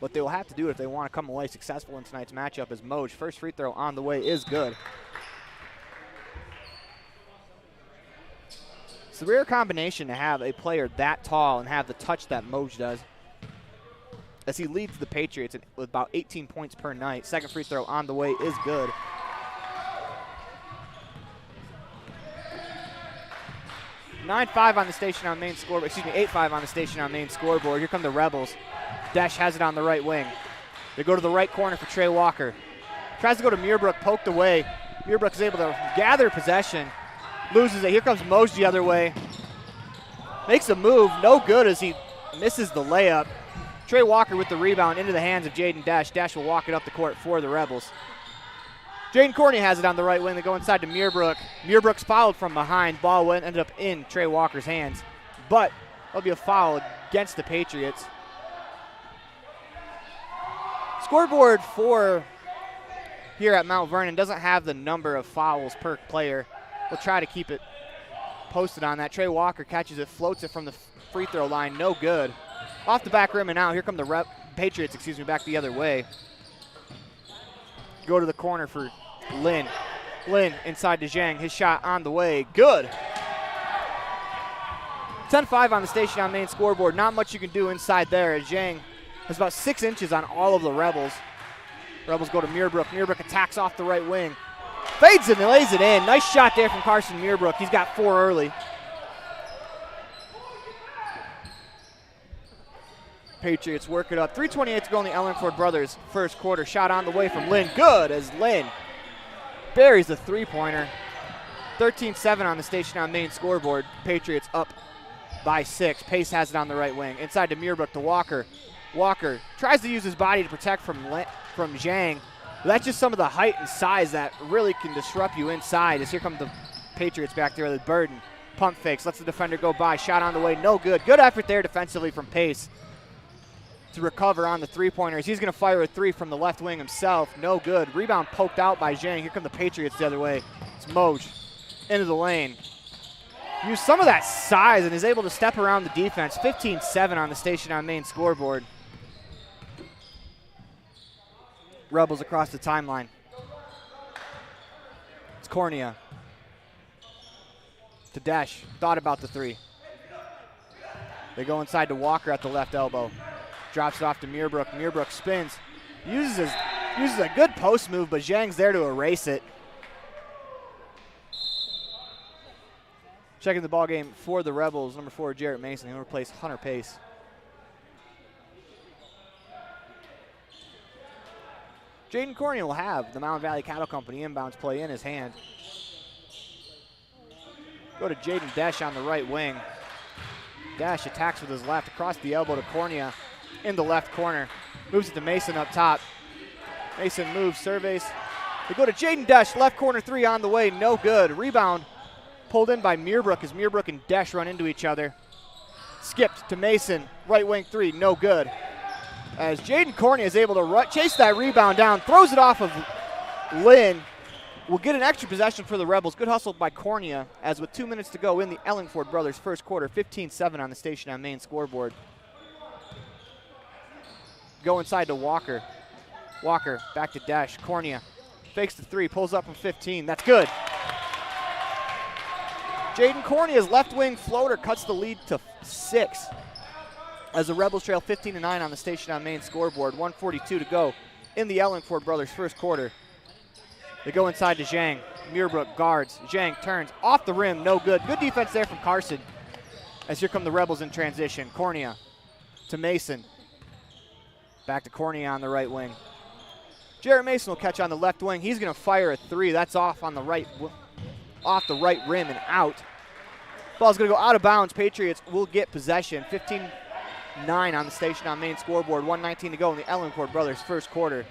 But they will have to do it if they want to come away successful in tonight's matchup, as Moj, first free throw on the way, is good. It's a rare combination to have a player that tall and have the touch that Moj does, as he leads the Patriots with about 18 points per night. Second free throw on the way is good. (9-5) on the station on main scoreboard. Excuse me, 8-5 on the station on main scoreboard. Here come the Rebels. Desch has it on the right wing. They go to the right corner for Trey Walker. Tries to go to Muirbrook, poked away. Muirbrook is able to gather possession. Loses it. Here comes Moj the other way. Makes a move. No good as he misses the layup. Trey Walker with the rebound into the hands of Jaden Desch. Desch will walk it up the court for the Rebels. Jaden Corney has it on the right wing. They go inside to Muirbrook. Muirbrook's fouled from behind. Ball ended up in Trey Walker's hands. But there'll be a foul against the Patriots. Scoreboard for here at Mount Vernon doesn't have the number of fouls per player. We'll try to keep it posted on that. Trey Walker catches it, floats it from the free throw line, no good. Off the back rim and out. Here come the Patriots, back the other way. Go to the corner for Lin. Lin inside to Zhang. His shot on the way, good. 10-5 on the station on main scoreboard. Not much you can do inside there, as Zhang has about 6 inches on all of the Rebels. Rebels go to Muirbrook. Muirbrook attacks off the right wing. Fades and lays it in. Nice shot there from Carson Muirbrook. He's got 4 early. Patriots work it up. 3:28 to go in the Ellenford brothers first quarter. Shot on the way from Lynn. Good as Lynn buries the three-pointer. 13-7 on the Station on Main scoreboard. Patriots up by 6. Pace has it on the right wing. Inside to Muirbrook to Walker. Walker tries to use his body to protect from Zhang. But that's just some of the height and size that really can disrupt you inside. As here come the Patriots back there with Burden. Pump fakes, lets the defender go by. Shot on the way, no good. Good effort there defensively from Pace to recover on the three-pointers. He's going to fire a 3 from the left wing himself. No good. Rebound poked out by Zhang. Here come the Patriots the other way. It's Moj into the lane. Used some of that size and is able to step around the defense. 15-7 on the Station on Main scoreboard. Rebels across the timeline. It's Cornea. To Dash. Thought about the 3. They go inside to Walker at the left elbow. Drops it off to Muirbrook. Muirbrook spins. Uses a good post move, but Zhang's there to erase it. Checking the ball game for the Rebels, number 4, Jarrett Mason. He'll replace Hunter Pace. Jaden Cornea will have the Mountain Valley Cattle Company inbounds play in his hand. Go to Jaden Dash on the right wing. Dash attacks with his left across the elbow to Cornea in the left corner. Moves it to Mason up top. Mason moves, surveys. They go to Jaden Dash, left corner 3 on the way, no good. Rebound pulled in by Muirbrook as Muirbrook and Dash run into each other. Skipped to Mason, right wing 3, no good. As Jaden Cornea is able to chase that rebound down, throws it off of Lynn. Will get an extra possession for the Rebels. Good hustle by Cornea as with 2 minutes to go in the Ellingford brothers first quarter. 15-7 on the Station on Main scoreboard. Go inside to Walker. Walker back to Dash. Cornea fakes the 3, pulls up from 15. That's good. Jaden Cornea's left wing floater cuts the lead to 6. As the Rebels trail 15-9 on the Station on Main scoreboard. 1:42 to go in the Ellingford brothers first quarter. They go inside to Zhang. Muirbrook guards. Zhang turns off the rim, no good. Good defense there from Carson. As here come the Rebels in transition. Cornea to Mason. Back to Cornea on the right wing. Jarrett Mason will catch on the left wing. He's going to fire a 3. That's off on the right rim and out. Ball's going to go out of bounds. Patriots will get possession. 15-9 on the Station on Main scoreboard. 1:19 to go in the Ellencourt brothers first quarter.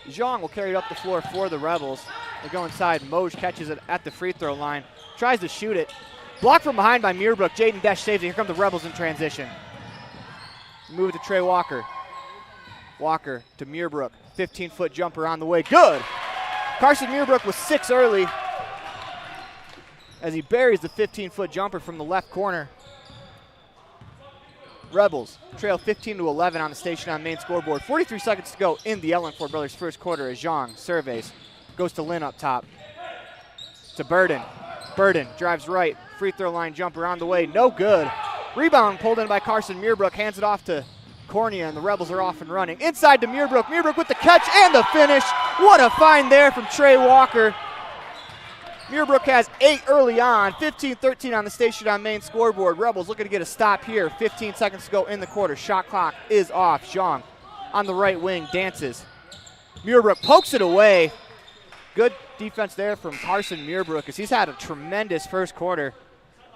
Zhang will carry it up the floor for the Rebels. They go inside. Moj catches it at the free throw line. Tries to shoot it. Blocked from behind by Muirbrook. Jaden Dash saves it. Here come the Rebels in transition. Move it to Trey Walker. Walker to Muirbrook. 15-foot jumper on the way. Good! Carson Muirbrook was 6 early as he buries the 15-foot jumper from the left corner. Rebels trail 15-11 on the Station on Main scoreboard. 43 seconds to go in the Ellenford brothers first quarter as Zhang surveys. Goes to Lynn up top. To Burden. Burden drives right. Free throw line jumper on the way. No good. Rebound pulled in by Carson Muirbrook. Hands it off to Cornea, and the Rebels are off and running. Inside to Muirbrook. Muirbrook with the catch and the finish. What a find there from Trey Walker. Muirbrook has 8 early on. 15-13 on the Station on Main scoreboard. Rebels looking to get a stop here. 15 seconds to go in the quarter. Shot clock is off. Zhang on the right wing dances. Muirbrook pokes it away. Good defense there from Carson Muirbrook as he's had a tremendous first quarter.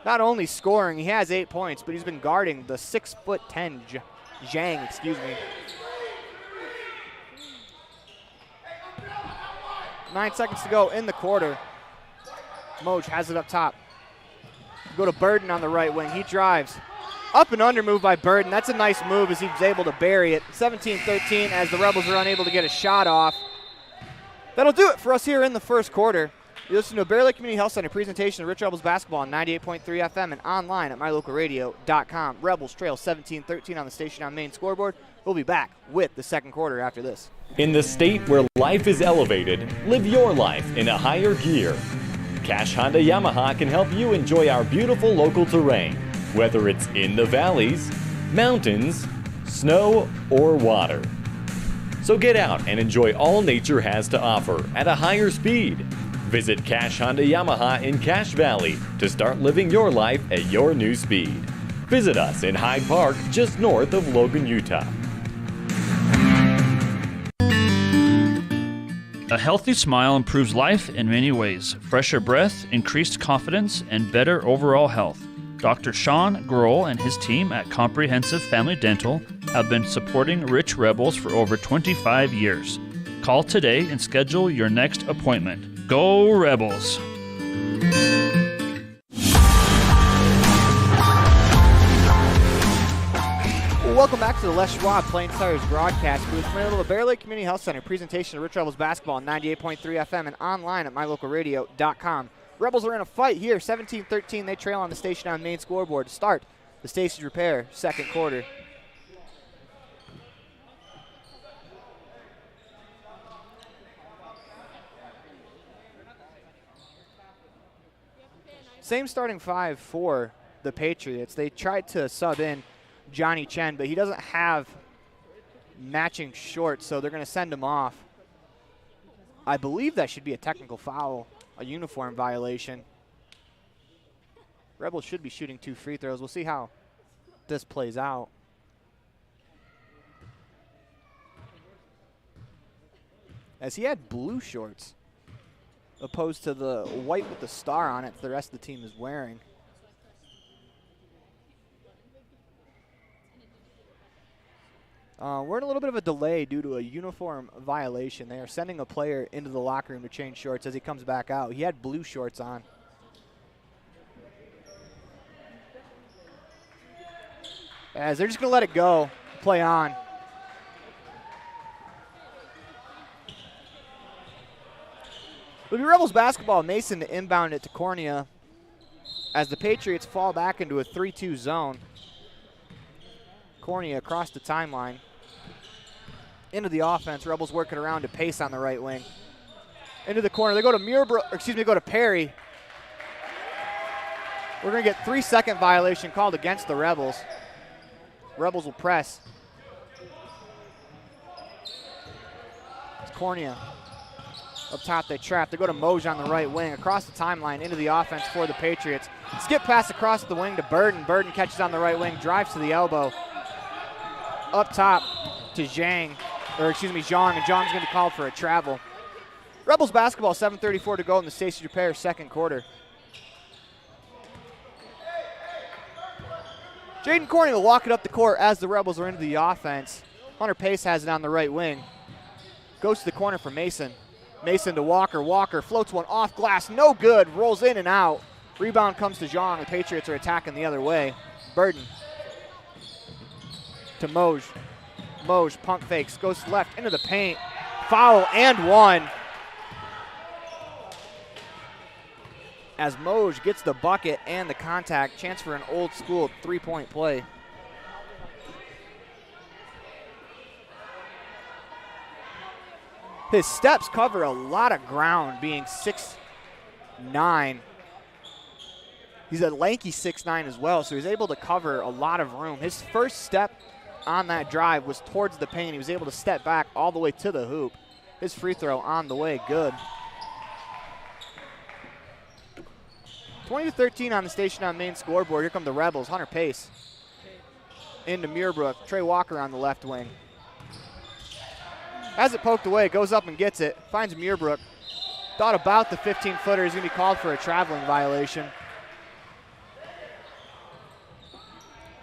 Not only scoring, he has 8 points, but he's been guarding the 6'10" Zhang, excuse me. 9 seconds to go in the quarter. Moj has it up top. Go to Burden on the right wing. He drives. Up and under move by Burden. That's a nice move as he's able to bury it. 17-13 as the Rebels are unable to get a shot off. That'll do it for us here in the first quarter. You listen to a Bear Lake Community Health Center presentation of Rich Rebels basketball on 98.3 FM and online at mylocalradio.com. Rebels trail 17-13 on the Station on Main scoreboard. We'll be back with the second quarter after this. In the state where life is elevated, live your life in a higher gear. Cash Honda Yamaha can help you enjoy our beautiful local terrain, whether it's in the valleys, mountains, snow, or water. So get out and enjoy all nature has to offer at a higher speed. Visit Cash Honda Yamaha in Cache Valley to start living your life at your new speed. Visit us in Hyde Park, just north of Logan, Utah. A healthy smile improves life in many ways. Fresher breath, increased confidence, and better overall health. Dr. Sean Grohl and his team at Comprehensive Family Dental have been supporting Rich Rebels for over 25 years. Call today and schedule your next appointment. Go Rebels! Welcome back to the Les Schwab Plain Stars broadcast booth. From the Bear Lake Community Health Center, presentation of Rich Rebels basketball on 98.3 FM and online at mylocalradio.com. Rebels are in a fight here, 17-13. They trail on the station on main scoreboard to start the Stacey's Repair second quarter. Same starting five for the Patriots. They tried to sub in Johnny Chen, but he doesn't have matching shorts, so they're going to send him off. I believe that should be a technical foul, a uniform violation. Rebels should be shooting 2 free throws. We'll see how this plays out. As he had blue shorts, opposed to the white with the star on it the rest of the team is wearing. We're in a little bit of a delay due to a uniform violation. They are sending a player into the locker room to change shorts as he comes back out. He had blue shorts on. As they're just going to let it go, play on. It'll be Rebels basketball. Mason to inbound it to Cornea as the Patriots fall back into a 3-2 zone. Cornea across the timeline. Into the offense. Rebels working around to Pace on the right wing. Into the corner. They go to they go to Perry. We're going to get 3-second violation called against the Rebels. Rebels will press. It's Cornea. Up top, they trap. They go to Moj on the right wing. Across the timeline, into the offense for the Patriots. Skip pass across the wing to Burden. Burden catches on the right wing, drives to the elbow. Up top to Zhang, and Zhang going to be called for a travel. Rebels basketball, 7:34 to go in the Stacey's Repair second quarter. Jaden Cornea will walk it up the court as the Rebels are into the offense. Hunter Pace has it on the right wing. Goes to the corner for Mason. Mason to Walker. Walker floats one off glass. No good. Rolls in and out. Rebound comes to Zhang. The Patriots are attacking the other way. Burden to Moj. Moj pump fakes. Goes left into the paint. Foul and one. As Moj gets the bucket and the contact. Chance for an old school three-point play. His steps cover a lot of ground, being 6'9". He's a lanky 6'9" as well, so he's able to cover a lot of room. His first step on that drive was towards the paint. He was able to step back all the way to the hoop. His free throw on the way, good. 20-13 on the station on main scoreboard. Here come the Rebels. Hunter Pace into Muirbrook. Trey Walker on the left wing. Has it poked away, goes up and gets it. Finds Muirbrook. Thought about the 15-footer. He's going to be called for a traveling violation.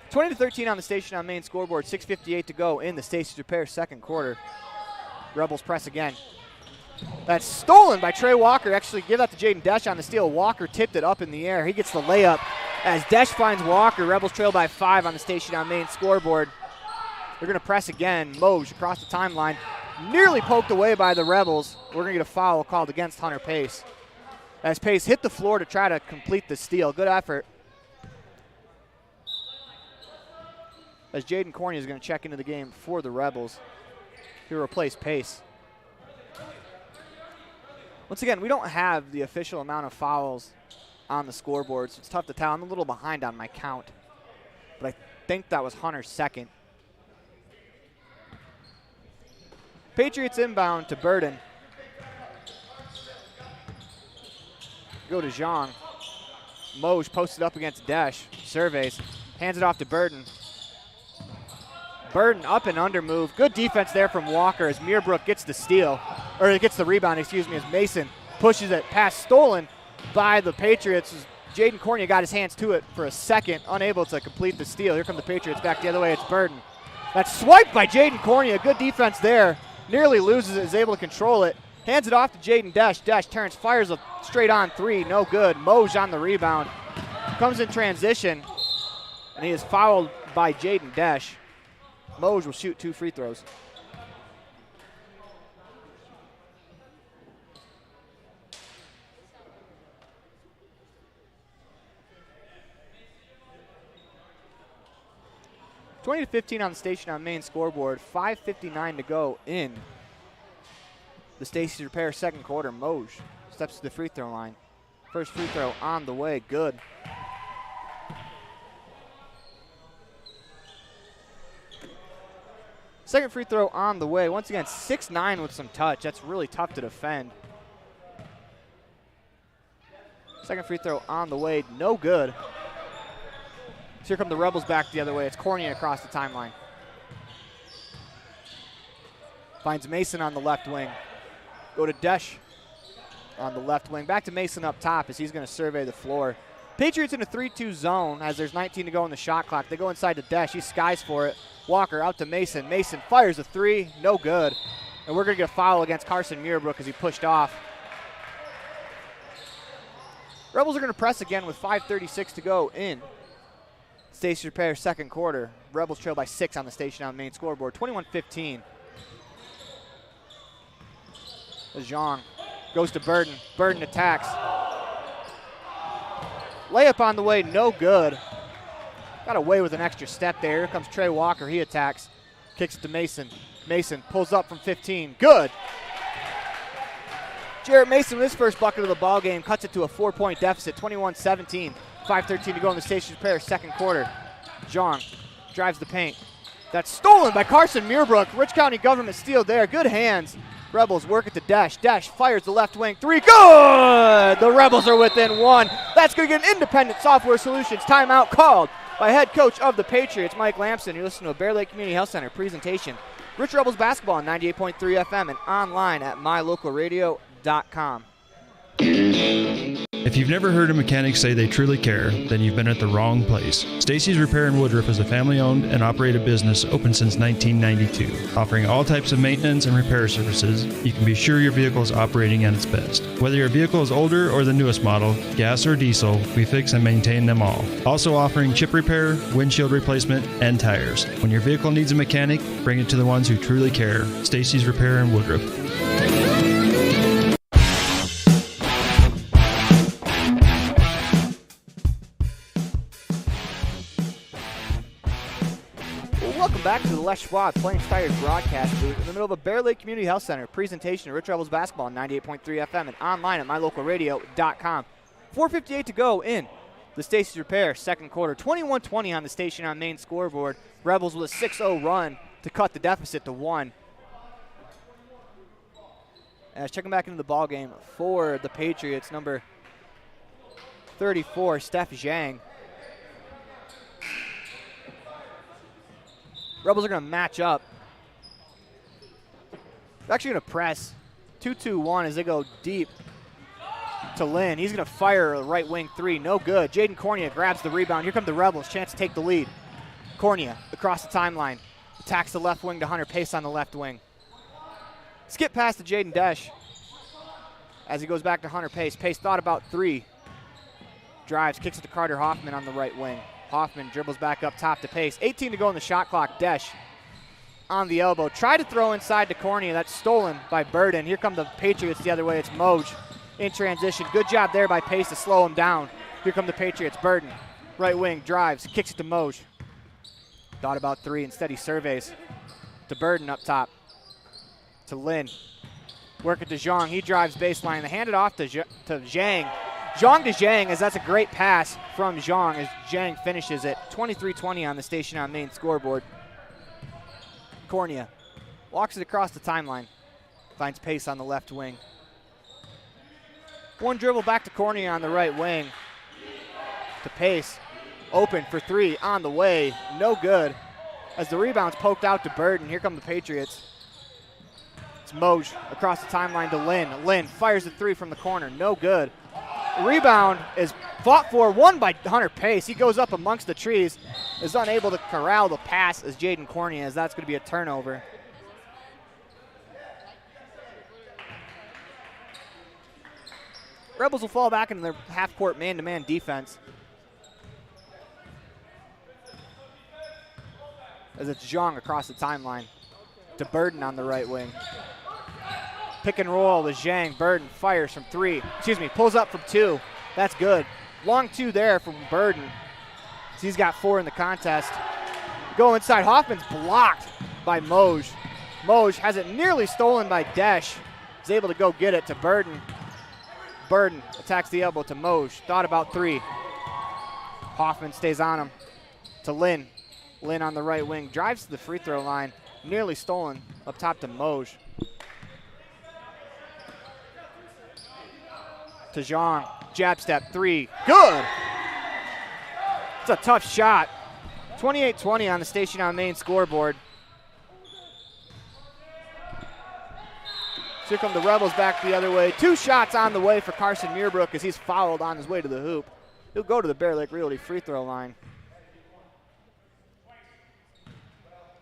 20-13 on the station on main scoreboard. 6:58 to go in the Stacey's Repair second quarter. Rebels press again. That's stolen by Trey Walker. Actually, give that to Jaden Desch on the steal. Walker tipped it up in the air. He gets the layup as Desch finds Walker. Rebels trail by 5 on the station on main scoreboard. They're going to press again. Moj across the timeline. Nearly poked away by the Rebels. We're going to get a foul called against Hunter Pace. As Pace hit the floor to try to complete the steal. Good effort. As Jaden Cornea is going to check into the game for the Rebels. He'll replace Pace. Once again, we don't have the official amount of fouls on the scoreboard, so it's tough to tell. I'm a little behind on my count, but I think that was Hunter's second. Patriots inbound to Burden. Go to Zhang. Moj posted up against Desch. Surveys. Hands it off to Burden. Burden up and under move. Good defense there from Walker as Meerbrook gets the steal. Or gets the rebound, excuse me, as Mason pushes it. Pass stolen by the Patriots. Jaden Cornea got his hands to it for a second, unable to complete the steal. Here come the Patriots back the other way. It's Burden. That's swiped by Jaden Cornea. Good defense there. Nearly loses it, is able to control it. Hands it off to Jaden Desch. Desch turns, fires a straight on three. No good. Moj on the rebound. Comes in transition, and he is fouled by Jaden Desch. Moj will shoot 2 free throws. (20-15) on the Station on Main scoreboard. 5:59 to go in the Stacey's Repair second quarter. Moj steps to the free throw line. First free throw on the way. Good. Second free throw on the way. Once again, 6'9" with some touch. That's really tough to defend. Second free throw on the way. No good. So here come the Rebels back the other way. It's Cornea across the timeline. Finds Mason on the left wing. Go to Desch on the left wing. Back to Mason up top as he's going to survey the floor. Patriots in a 3-2 zone as there's 19 to go on the shot clock. They go inside to Desch. He skies for it. Walker out to Mason. Mason fires a three. No good. And we're going to get a foul against Carson Meerbrook as he pushed off. Rebels are going to press again with 5:36 to go in Stacey Repair second quarter. Rebels trail by 6 on the Station on Main scoreboard. 21-15. Zhang goes to Burden. Burden attacks. Layup on the way, no good. Got away with an extra step there. Here comes Trey Walker. He attacks. Kicks it to Mason. Mason pulls up from 15. Good. Jarrett Mason with his first bucket of the ball game cuts it to a 4-point deficit. 21-17. 5:13 to go in the Station Repair second quarter. Zhang drives the paint. That's stolen by Carson Meerbrook. Rich County government steal there. Good hands. Rebels work it to Desch. Desch fires the left wing three. Good! The Rebels are within one. That's going to get an Independent Software Solutions timeout called by head coach of the Patriots, Mike Lamson. You're listening to a Bear Lake Community Health Center presentation. Rich Rebels basketball on 98.3 FM and online at mylocalradio.com. If you've never heard a mechanic say they truly care, then you've been at the wrong place. Stacy's Repair in Woodruff is a family-owned and operated business open since 1992. Offering all types of maintenance and repair services, you can be sure your vehicle is operating at its best. Whether your vehicle is older or the newest model, gas or diesel, we fix and maintain them all. Also offering chip repair, windshield replacement, and tires. When your vehicle needs a mechanic, bring it to the ones who truly care. Stacy's Repair in Woodruff. Back to the Les Schwab Plains Tires broadcast booth in the middle of a Bear Lake Community Health Center presentation of Rich Rebels basketball on 98.3 FM and online at mylocalradio.com. 4:58 to go in the Stacey's Repair second quarter. 21-20 on the Station on Main scoreboard. Rebels with a 6-0 run to cut the deficit to 1. As checking back into the ball game for the Patriots, number 34, Steph Zhang. Rebels are going to match up. They're actually going to press 2-2-1 as they go deep to Lynn. He's going to fire a right wing three. No good. Jaden Cornea grabs the rebound. Here come the Rebels. Chance to take the lead. Cornea across the timeline. Attacks the left wing to Hunter Pace on the left wing. Skip pass to Jaden Desch as he goes back to Hunter Pace. Pace thought about three. Drives, kicks it to Carter Hoffman on the right wing. Hoffman dribbles back up top to Pace. 18 to go on the shot clock. Desch on the elbow. Tried to throw inside to Cornea. That's stolen by Burden. Here come the Patriots the other way. It's Moj in transition. Good job there by Pace to slow him down. Here come the Patriots. Burden, right wing, drives, kicks it to Moj. Thought about three. Instead he surveys to Burden up top. To Lynn. Work it to Zhang. He drives baseline. They hand it off to Zhang. Zhang to Zhang, as that's a great pass from Zhang as Zhang finishes it. 23-20 on the Station on Main scoreboard. Cornea walks it across the timeline. Finds pace on the left wing. One dribble back to Cornea on the right wing. To Pace. Open for three on the way. No good. As the rebound's poked out to Burden. Here come the Patriots. It's Moj across the timeline to Lynn. Lynn fires a three from the corner. No good. The rebound is fought for, won by Hunter Pace. He goes up amongst the trees. Is unable to corral the pass as Jaden Cornea, as that's going to be a turnover. Rebels will fall back into their half-court man-to-man defense. As it's Zhang across the timeline to Burden on the right wing. Pick and roll with Zhang. Burden fires from three. Pulls up from two. That's good. Long two there from Burden. So he's got 4 in the contest. Go inside. Hoffman's blocked by Moj. Moj has it nearly stolen by Desh. He's able to go get it to Burden. Burden attacks the elbow to Moj. Thought about three. Hoffman stays on him to Lynn. Lynn on the right wing. Drives to the free throw line. Nearly stolen up top to Moj. To Zhang. Jab step three. Good! It's a tough shot. 28-20 on the Station on Main scoreboard. So here come the Rebels back the other way. 2 shots on the way for Carson Muirbrook as he's fouled on his way to the hoop. He'll go to the Bear Lake Realty free throw line.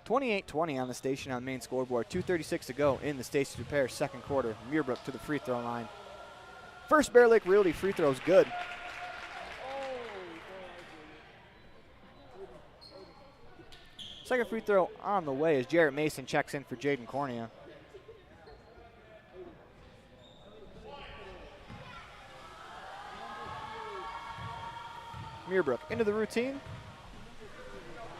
28-20 on the Station on Main scoreboard. 2:36 to go in the Stacey's Repair second quarter. Muirbrook to the free throw line. First Bear Lake Realty free throw is good. Second free throw on the way as Jarrett Mason checks in for Jaden Cornea. Muirbrook into the routine.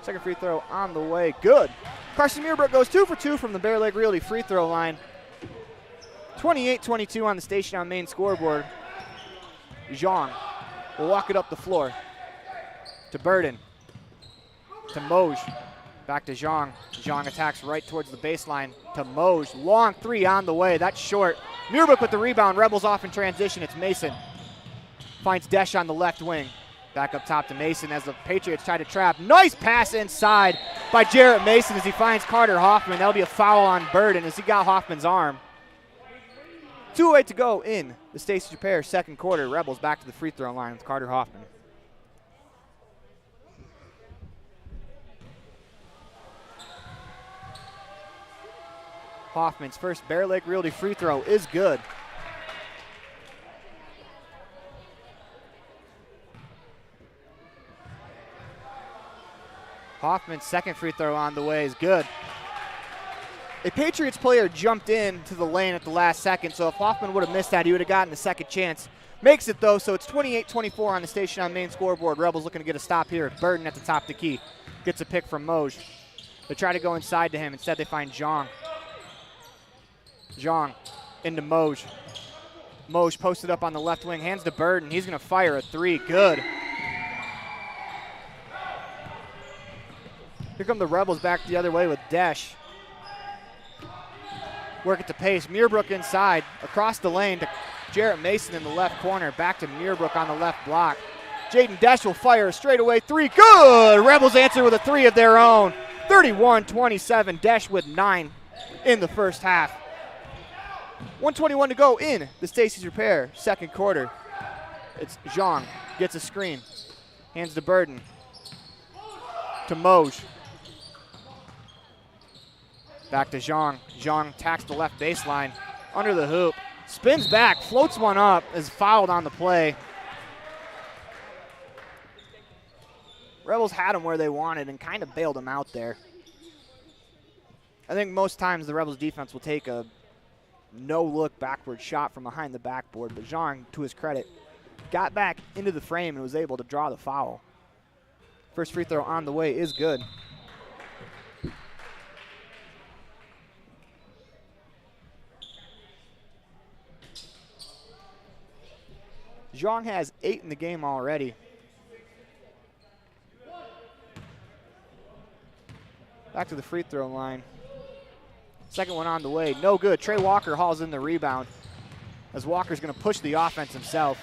Second free throw on the way. Good. Carson Muirbrook goes 2 for 2 from the Bear Lake Realty free throw line. 28-22 on the Station on Main scoreboard. Zhang will walk it up the floor to Burden. To Moj. Back to Zhang. Zhang attacks right towards the baseline to Moj. Long three on the way. That's short. Muirbrook with the rebound. Rebels off in transition. It's Mason. Finds Desh on the left wing. Back up top to Mason as the Patriots try to trap. Nice pass inside by Jarrett Mason as he finds Carter Hoffman. That'll be a foul on Burden as he got Hoffman's arm. 2:08 to go in the Stacey's Repair second quarter. Rebels back to the free throw line with Carter Hoffman. Hoffman's first Bear Lake Realty free throw is good. Hoffman's second free throw on the way is good. A Patriots player jumped in to the lane at the last second, so if Hoffman would have missed that, he would have gotten the second chance. Makes it, though, so it's 28-24 on the Station on Main scoreboard. Rebels looking to get a stop here. Burden at the top of the key. Gets a pick from Moj. They try to go inside to him. Instead, they find Zhang. Zhang into Moj. Moj posted up on the left wing. Hands to Burden. He's going to fire a three. Good. Here come the Rebels back the other way with Desh. Work it to Pace. Muirbrook inside. Across the lane to Jarrett Mason in the left corner. Back to Muirbrook on the left block. Jaden Desh will fire a straightaway three. Good! Rebels answer with a three of their own. 31-27. Desh with 9 in the first half. 1:21 to go in the Stacey's Repair second quarter. It's Zhang. Gets a screen. Hands to Burden. To Moj. Back to Zhang. Zhang tacks the left baseline. Under the hoop. Spins back. Floats one up. Is fouled on the play. Rebels had him where they wanted and kind of bailed him out there. I think most times the Rebels defense will take a no-look backward shot from behind the backboard. But Zhang, to his credit, got back into the frame and was able to draw the foul. First free throw on the way is good. Zhang has 8 in the game already. Back to the free throw line. Second one on the way. No good. Trey Walker hauls in the rebound as Walker's going to push the offense himself.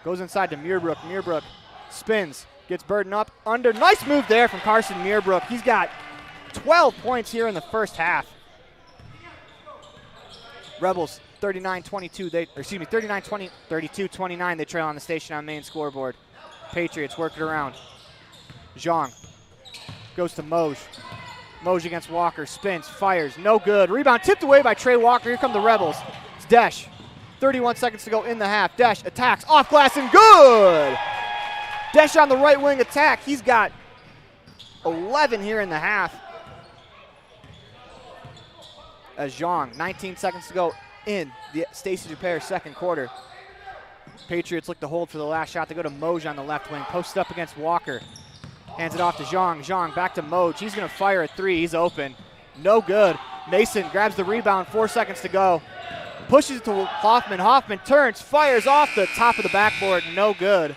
Goes inside to Muirbrook. Muirbrook spins. Gets Burden up. Under. Nice move there from Carson Muirbrook. He's got 12 points here in the first half. Rebels 39-22. 39-20, 32-29. They trail on the station on main scoreboard. Patriots work it around. Zhang goes to Moj. Moj against Walker. Spins. Fires. No good. Rebound tipped away by Trey Walker. Here come the Rebels. It's Desch. 31 seconds to go in the half. Desch attacks. Off glass and good! Desch on the right wing attack. He's got 11 here in the half. As Zhang, 19 seconds to go in the Stacey Dupere second quarter. Patriots look to hold for the last shot. They go to Moj on the left wing. Posted up against Walker. Hands it off to Zhang. Zhang back to Moj. He's going to fire a three. He's open. No good. Mason grabs the rebound. 4 seconds to go. Pushes it to Hoffman. Hoffman turns, fires off the top of the backboard. No good.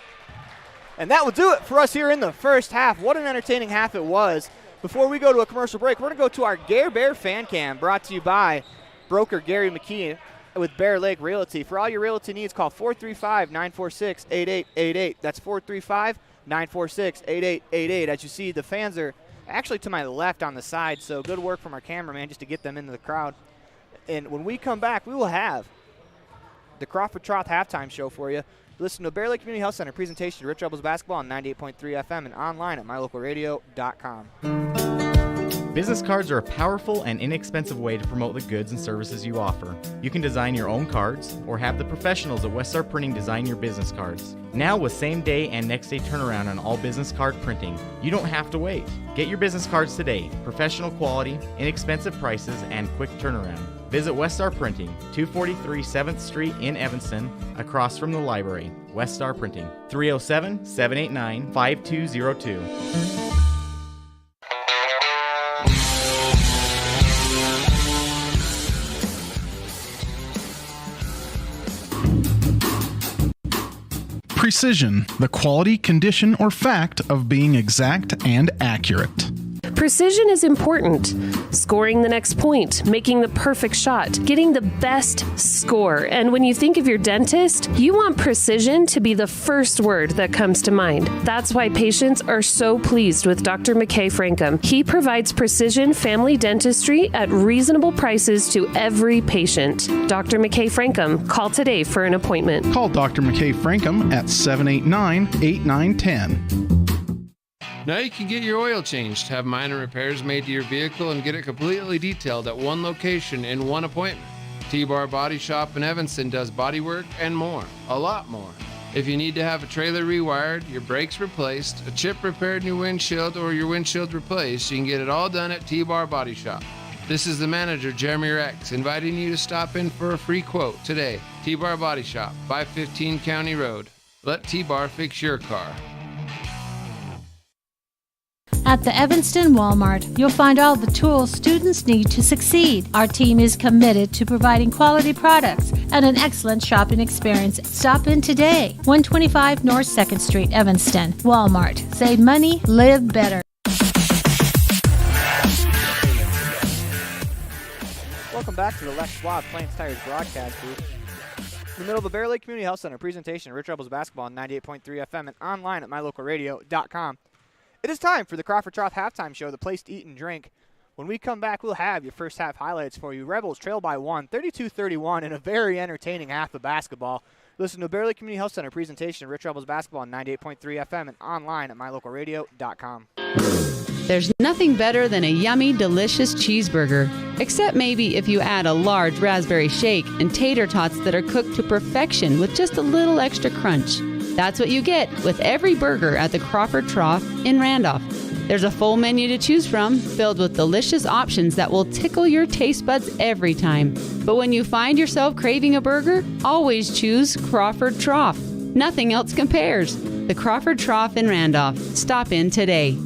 And that will do it for us here in the first half. What an entertaining half it was. Before we go to a commercial break, we're going to go to our Gare Bear Fan Cam, brought to you by broker Gary McKee with Bear Lake Realty. For all your realty needs, call 435-946-8888. That's 435-946-8888. As you see, the fans are actually to my left on the side, so good work from our cameraman just to get them into the crowd. And when we come back, we will have the Crawford Troth halftime show for you. Listen to Bear Lake Community Health Center presentation to Rich Rebels Basketball on 98.3 FM and online at mylocalradio.com. Business cards are a powerful and inexpensive way to promote the goods and services you offer. You can design your own cards or have the professionals at Weststar Printing design your business cards. Now with same-day and next-day turnaround on all business card printing, you don't have to wait. Get your business cards today. Professional quality, inexpensive prices, and quick turnaround. Visit Weststar Printing, 243 7th Street in Evanston, across from the library. Weststar Printing, 307-789-5202. Precision, the quality, condition, or fact of being exact and accurate. Precision is important. Scoring the next point, making the perfect shot, getting the best score. And when you think of your dentist, you want precision to be the first word that comes to mind. That's why patients are so pleased with Dr. McKay Frankum. He provides precision family dentistry at reasonable prices to every patient. Dr. McKay Frankum, call today for an appointment. Call Dr. McKay Frankum at 789-8910. Now you can get your oil changed, have minor repairs made to your vehicle, and get it completely detailed at one location in one appointment. T-Bar Body Shop in Evanston does body work and more, a lot more. If you need to have a trailer rewired, your brakes replaced, a chip repaired in your windshield, or your windshield replaced, you can get it all done at T-Bar Body Shop. This is the manager, Jeremy Rex, inviting you to stop in for a free quote today. T-Bar Body Shop, 515 County Road. Let T-Bar fix your car. At the Evanston Walmart, you'll find all the tools students need to succeed. Our team is committed to providing quality products and an excellent shopping experience. Stop in today. 125 North 2nd Street, Evanston. Walmart. Save money, live better. Welcome back to the Les Schwab Plains Tires broadcast booth. In the middle of the Bear Lake Community Health Center presentation, Rich Rebels Basketball on 98.3 FM and online at mylocalradio.com. It is time for the Crawford Troth halftime show, the place to eat and drink. When we come back, we'll have your first half highlights for you. Rebels trail by 1, 32-31, in a very entertaining half of basketball. Listen to Bear Lake Community Health Center presentation, Rich Rebels Basketball on 98.3 FM and online at mylocalradio.com. There's nothing better than a yummy, delicious cheeseburger. Except maybe if you add a large raspberry shake and tater tots that are cooked to perfection with just a little extra crunch. That's what you get with every burger at the Crawford Trough in Randolph. There's a full menu to choose from, filled with delicious options that will tickle your taste buds every time. But when you find yourself craving a burger, always choose Crawford Trough. Nothing else compares. The Crawford Trough in Randolph. Stop in today.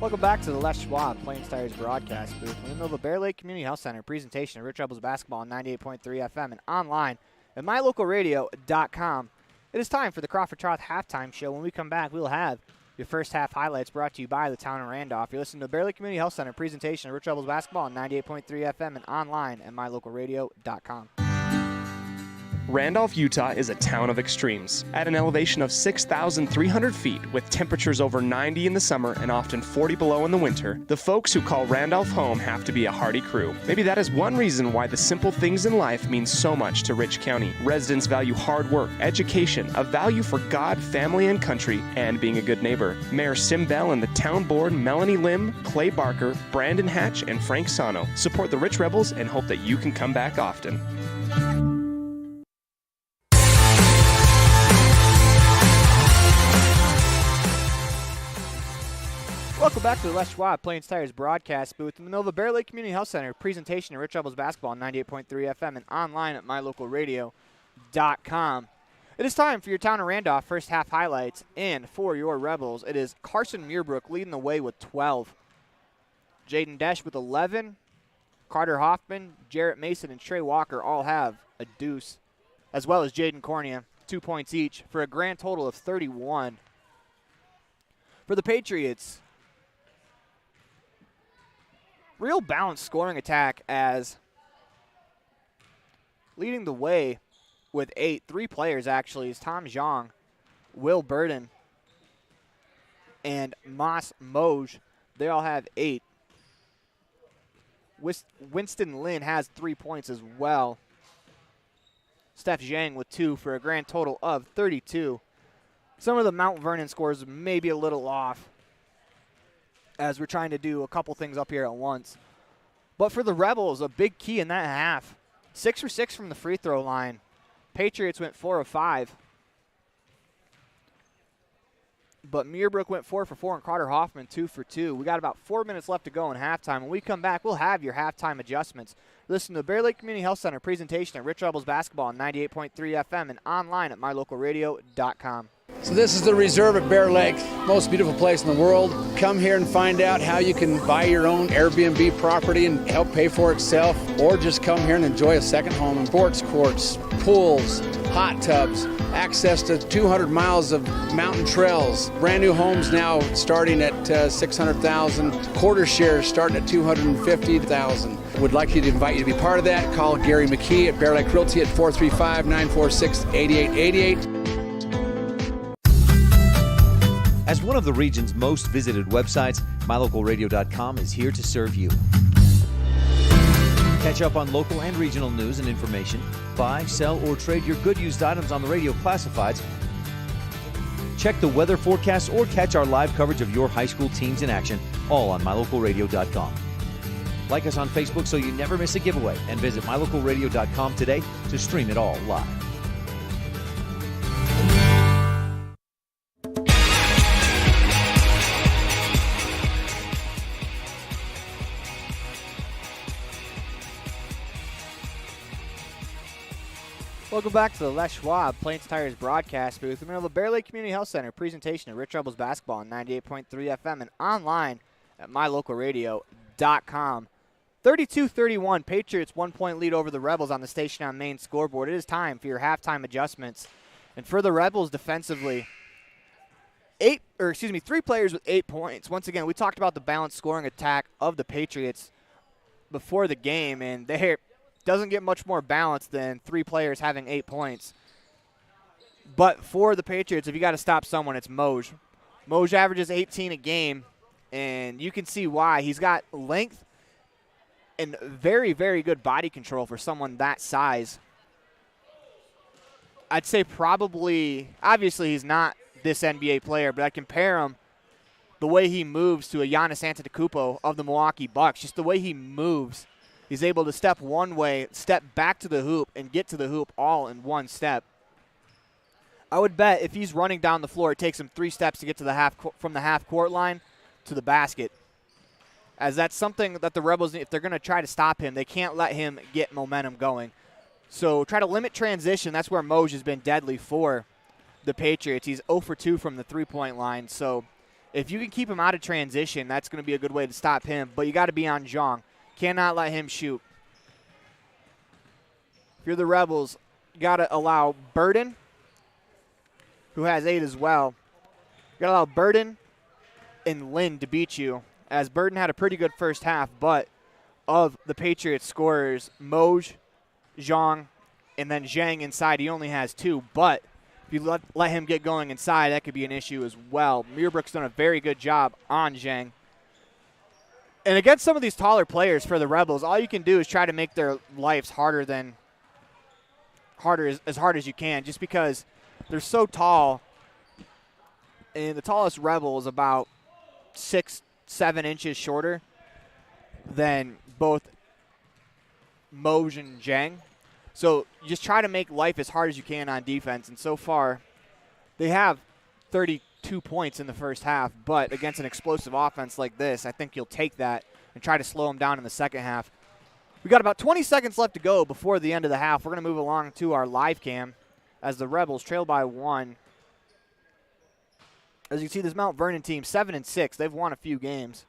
Welcome back to the Les Schwab Plains Tires broadcast booth. We're in the Bear Lake Community Health Center presentation of Rich Rebels basketball on 98.3 FM and online at mylocalradio.com. It is time for the Crawford Troth halftime show. When we come back, we'll have your first half highlights brought to you by the town of Randolph. You're listening to the Bear Lake Community Health Center presentation of Rich Rebels basketball on 98.3 FM and online at mylocalradio.com. Randolph, Utah is a town of extremes. At an elevation of 6,300 feet, with temperatures over 90 in the summer and often 40 below in the winter, the folks who call Randolph home have to be a hardy crew. Maybe that is one reason why the simple things in life mean so much to Rich County. Residents value hard work, education, a value for God, family, and country, and being a good neighbor. Mayor Sim Bell and the town board, Melanie Lim, Clay Barker, Brandon Hatch, and Frank Sano, support the Rich Rebels and hope that you can come back often. Welcome back to the Les Schwab Plains Tires broadcast booth in the Nova Bear Lake Community Health Center presentation of Rich Rebels basketball on 98.3 FM and online at mylocalradio.com. It is time for your town of Randolph first half highlights, and for your Rebels, it is Carson Muirbrook leading the way with 12. Jaden Desch with 11. Carter Hoffman, Jarrett Mason, and Trey Walker all have a deuce, as well as Jaden Cornea, 2 points each, for a grand total of 31. For the Patriots, real balanced scoring attack as leading the way with 8. 3 players, actually, is Tom Zhang, Will Burden, and Moss Moj. They all have 8. Winston Lin has 3 points as well. Steph Zhang with 2 for a grand total of 32. Some of the Mount Vernon scores may be a little off, as we're trying to do a couple things up here at once. But for the Rebels, a big key in that half. 6 for 6 from the free throw line. Patriots went 4 of 5. But Muirbrook went 4 for 4, and Carter Hoffman 2 for 2. We got about 4 minutes left to go in halftime. When we come back, we'll have your halftime adjustments. Listen to the Bear Lake Community Health Center presentation of Rich Rebels basketball on 98.3 FM and online at mylocalradio.com. So this is the reserve at Bear Lake, most beautiful place in the world. Come here and find out how you can buy your own Airbnb property and help pay for itself, or just come here and enjoy a second home. Sports courts, pools, hot tubs, access to 200 miles of mountain trails. Brand new homes now starting at $600,000. Quarter shares starting at $250,000. Would like to invite you to be part of that. Call Gary McKee at Bear Lake Realty at 435-946-8888. As one of the region's most visited websites, mylocalradio.com is here to serve you. Catch up on local and regional news and information. Buy, sell, or trade your good used items on the radio classifieds. Check the weather forecast or catch our live coverage of your high school teams in action, all on mylocalradio.com. Like us on Facebook so you never miss a giveaway, and visit mylocalradio.com today to stream it all live. Welcome back to the Les Schwab Plains Tires broadcast booth. We're in the Bear Lake Community Health Center presentation of Rich Rebels basketball on 98.3 FM and online at mylocalradio.com. 32-31, Patriots 1 point lead over the Rebels on the Station on Main scoreboard. It is time for your halftime adjustments. And for the Rebels defensively, 3 players with 8 points. Once again, we talked about the balanced scoring attack of the Patriots before the game, and they're doesn't get much more balance than 3 players having 8 points. But for the Patriots, if you got to stop someone, it's Moj. Moj averages 18 a game, and you can see why. He's got length and very, very good body control for someone that size. I'd say probably, obviously he's not this NBA player, but I'd compare him the way he moves to a Giannis Antetokounmpo of the Milwaukee Bucks. Just the way he moves. He's able to step one way, step back to the hoop, and get to the hoop all in one step. I would bet if he's running down the floor, it takes him 3 steps to get to from the half-court line to the basket. As that's something that the Rebels, if they're going to try to stop him, they can't let him get momentum going. So try to limit transition. That's where Moj has been deadly for the Patriots. He's 0 for 2 from the three-point line. So If you can keep him out of transition, that's going to be a good way to stop him. But you got to be on Zhang. Cannot let him shoot. If you're the Rebels, you got to allow Burden, who has 8 as well. You got to allow Burden and Lin to beat you, as Burden had a pretty good first half, but of the Patriots scorers, Moj, Zhang, and then Zhang inside, he only has 2. But if you let him get going inside, that could be an issue as well. Muirbrook's done a very good job on Zhang. And against some of these taller players for the Rebels, all you can do is try to make their lives as hard as you can, just because they're so tall. And the tallest Rebel is about 6-7 inches shorter than both Moj and Zhang. So you just try to make life as hard as you can on defense. And so far, they have 32 points in the first half. But against an explosive offense like this, I think you'll take that and try to slow them down in the second half. We got about 20 seconds left to go before the end of the half. We're going to move along to our live cam as the Rebels trail by 1. As you can see, this Mount Vernon team, 7-6. They've won a few games.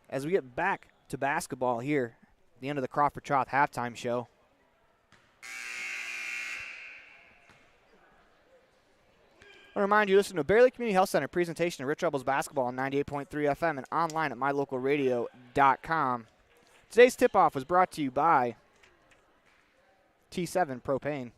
As we get back to basketball here, at the end of the Crawford Troth halftime show. I want to remind you, listen to Bear Lake Community Health Center presentation of Rich Rebels basketball on 98.3 FM and online at mylocalradio.com. Today's tip-off was brought to you by T7 Propane.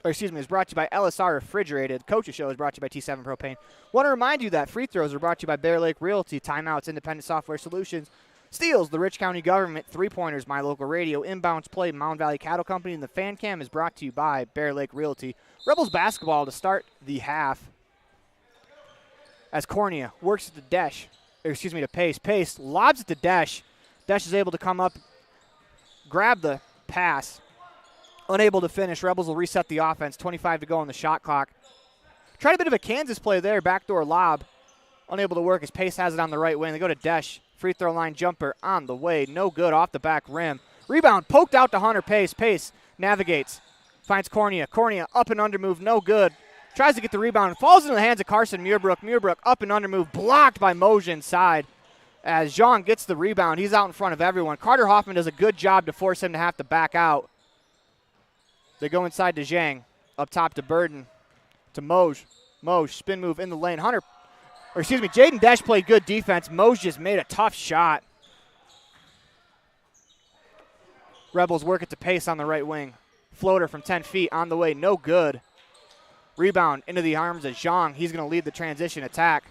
Is brought to you by LSR Refrigerated. Coach's Show is brought to you by T7 Propane. Want to remind you that free throws are brought to you by Bear Lake Realty, Timeouts, Independent Software Solutions, Steals, the Rich County Government, 3-pointers, My Local Radio, Inbounds Play, Mound Valley Cattle Company, and the Fan Cam is brought to you by Bear Lake Realty. Rebels basketball to start the half. As Cornea works at the Pace. Pace lobs it to Desh. Desh is able to come up, grab the pass. Unable to finish. Rebels will reset the offense. 25 to go on the shot clock. Tried a bit of a Kansas play there. Backdoor lob. Unable to work as Pace has it on the right wing. They go to Desh. Free throw line jumper on the way. No good off the back rim. Rebound poked out to Hunter Pace. Pace navigates. Finds Cornea. Cornea up and under move. No good. Tries to get the rebound. Falls into the hands of Carson Muirbrook. Muirbrook up and under move. Blocked by Moj inside. As Zhang gets the rebound. He's out in front of everyone. Carter Hoffman does a good job to force him to have to back out. They go inside to Zhang. Up top to Burden. To Moj. Moj, spin move in the lane. Jaden Desh played good defense. Moj just made a tough shot. Rebels work at the Pace on the right wing. Floater from 10 feet on the way. No good. Rebound into the arms of Zhang. He's going to lead the transition attack.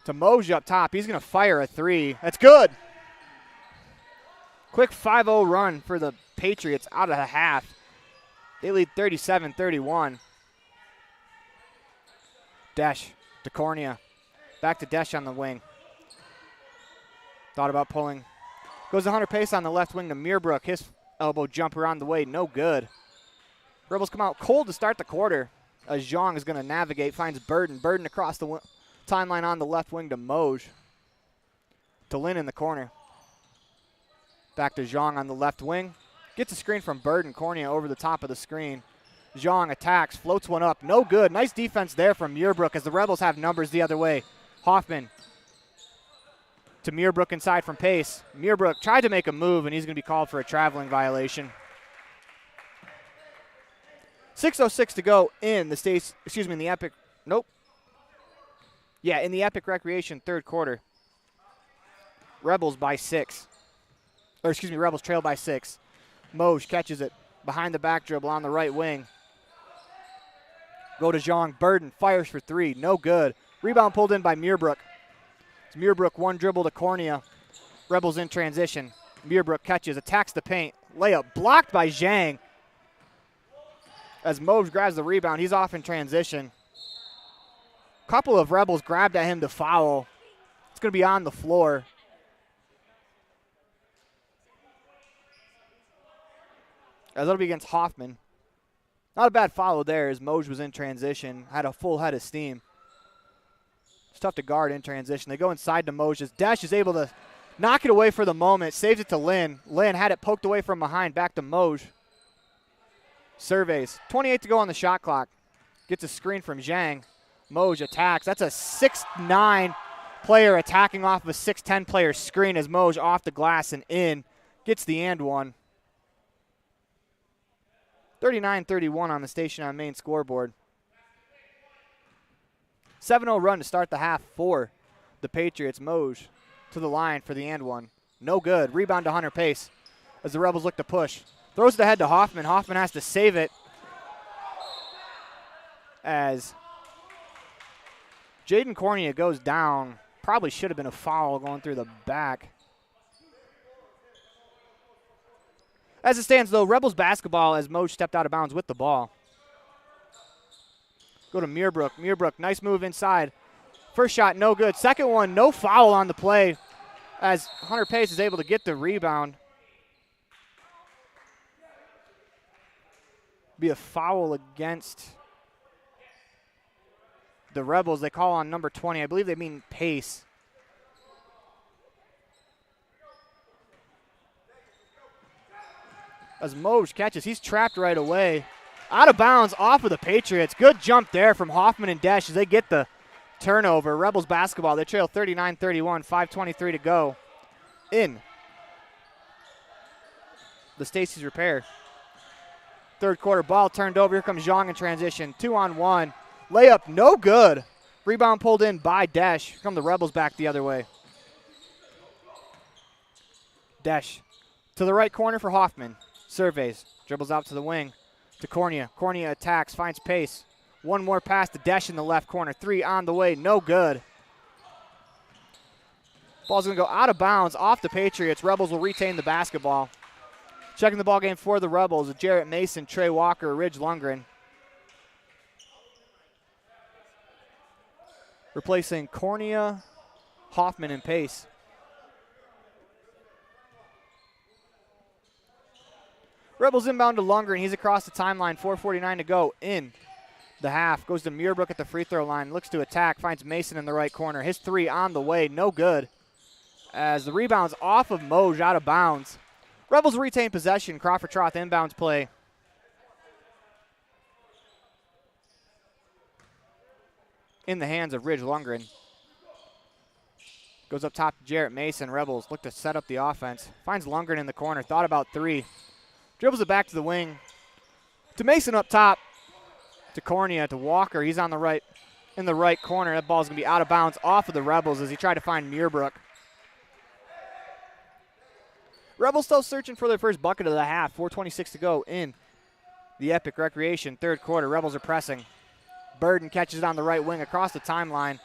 To Moj up top. He's going to fire a 3. That's good. Quick 5-0 run for the Patriots out of the half. They lead 37-31. Desh to Cornea. Back to Desh on the wing. Thought about pulling. Goes to Hunter Pace on the left wing to Muirbrook. His elbow jumper on the way. No good. Rebels come out cold to start the quarter. As Zhang is going to navigate. Finds Burden. Burden across the timeline on the left wing to Moj. To Lin in the corner. Back to Zhang on the left wing. Gets a screen from Burden. Cornea over the top of the screen. Zhang attacks, floats one up. No good. Nice defense there from Muirbrook as the Rebels have numbers the other way. Hoffman to Muirbrook inside from Pace. Muirbrook tried to make a move, and he's going to be called for a traveling violation. 6:06 to go in the Epic. Nope. Yeah, in the Epic Recreation third quarter. Rebels by 6. Rebels trail by 6. Moj catches it behind the back dribble on the right wing. Go to Zhang. Burden fires for 3. No good. Rebound pulled in by Muirbrook. It's Muirbrook, one dribble to Cornea. Rebels in transition. Muirbrook catches, attacks the paint. Layup blocked by Zhang. As Moj grabs the rebound, he's off in transition. Couple of Rebels grabbed at him to foul. It's going to be on the floor. As that'll be against Hoffman. Not a bad follow there as Moj was in transition. Had a full head of steam. It's tough to guard in transition. They go inside to Moj. As Dash is able to knock it away for the moment. Saves it to Lin. Lin had it poked away from behind. Back to Moj. Surveys. 28 to go on the shot clock. Gets a screen from Zhang. Moj attacks. That's a 6'9" player attacking off of a 6'10" player screen as Moj off the glass and in. Gets the and one. 39-31 on the Station on Main scoreboard. 7-0 run to start the half for the Patriots. Moj to the line for the and one. No good. Rebound to Hunter Pace as the Rebels look to push. Throws it ahead to Hoffman. Hoffman has to save it as Jaden Cornea goes down. Probably should have been a foul going through the back. As it stands, though, Rebels basketball as Moj stepped out of bounds with the ball. Go to Muirbrook. Muirbrook, nice move inside. First shot, no good. Second one, no foul on the play as Hunter Pace is able to get the rebound. Be a foul against the Rebels. They call on number 20. I believe they mean Pace. As Moj catches, he's trapped right away. Out of bounds off of the Patriots. Good jump there from Hoffman and Desch as they get the turnover. Rebels basketball, they trail 39-31, 5:23 to go in the Stacey's Repair. Third quarter ball turned over. Here comes Zhang in transition. 2-on-1. Layup, no good. Rebound pulled in by Desch. Here come the Rebels back the other way. Desch to the right corner for Hoffman. Surveys. Dribbles out to the wing to Cornea. Cornea attacks, finds Pace. One more pass to Desch in the left corner. 3 on the way, no good. Ball's going to go out of bounds off the Patriots. Rebels will retain the basketball. Checking the ball game for the Rebels with Jarrett Mason, Trey Walker, Ridge Lundgren. Replacing Cornea, Hoffman, and Pace. Rebels inbound to Lundgren. He's across the timeline. 4:49 to go in the half. Goes to Muirbrook at the free throw line. Looks to attack. Finds Mason in the right corner. His 3 on the way. No good. As the rebound's off of Moj, out of bounds. Rebels retain possession. Crawford Troth inbounds play. In the hands of Ridge Lundgren. Goes up top to Jarrett Mason. Rebels look to set up the offense. Finds Lundgren in the corner. Thought about 3. Dribbles it back to the wing. To Mason up top. To Cornea, to Walker. He's on the right, in the right corner. That ball's going to be out of bounds off of the Rebels as he tried to find Muirbrook. Rebels still searching for their first bucket of the half. 4:26 to go in the Epic Recreation third quarter. Rebels are pressing. Burden catches it on the right wing across the timeline.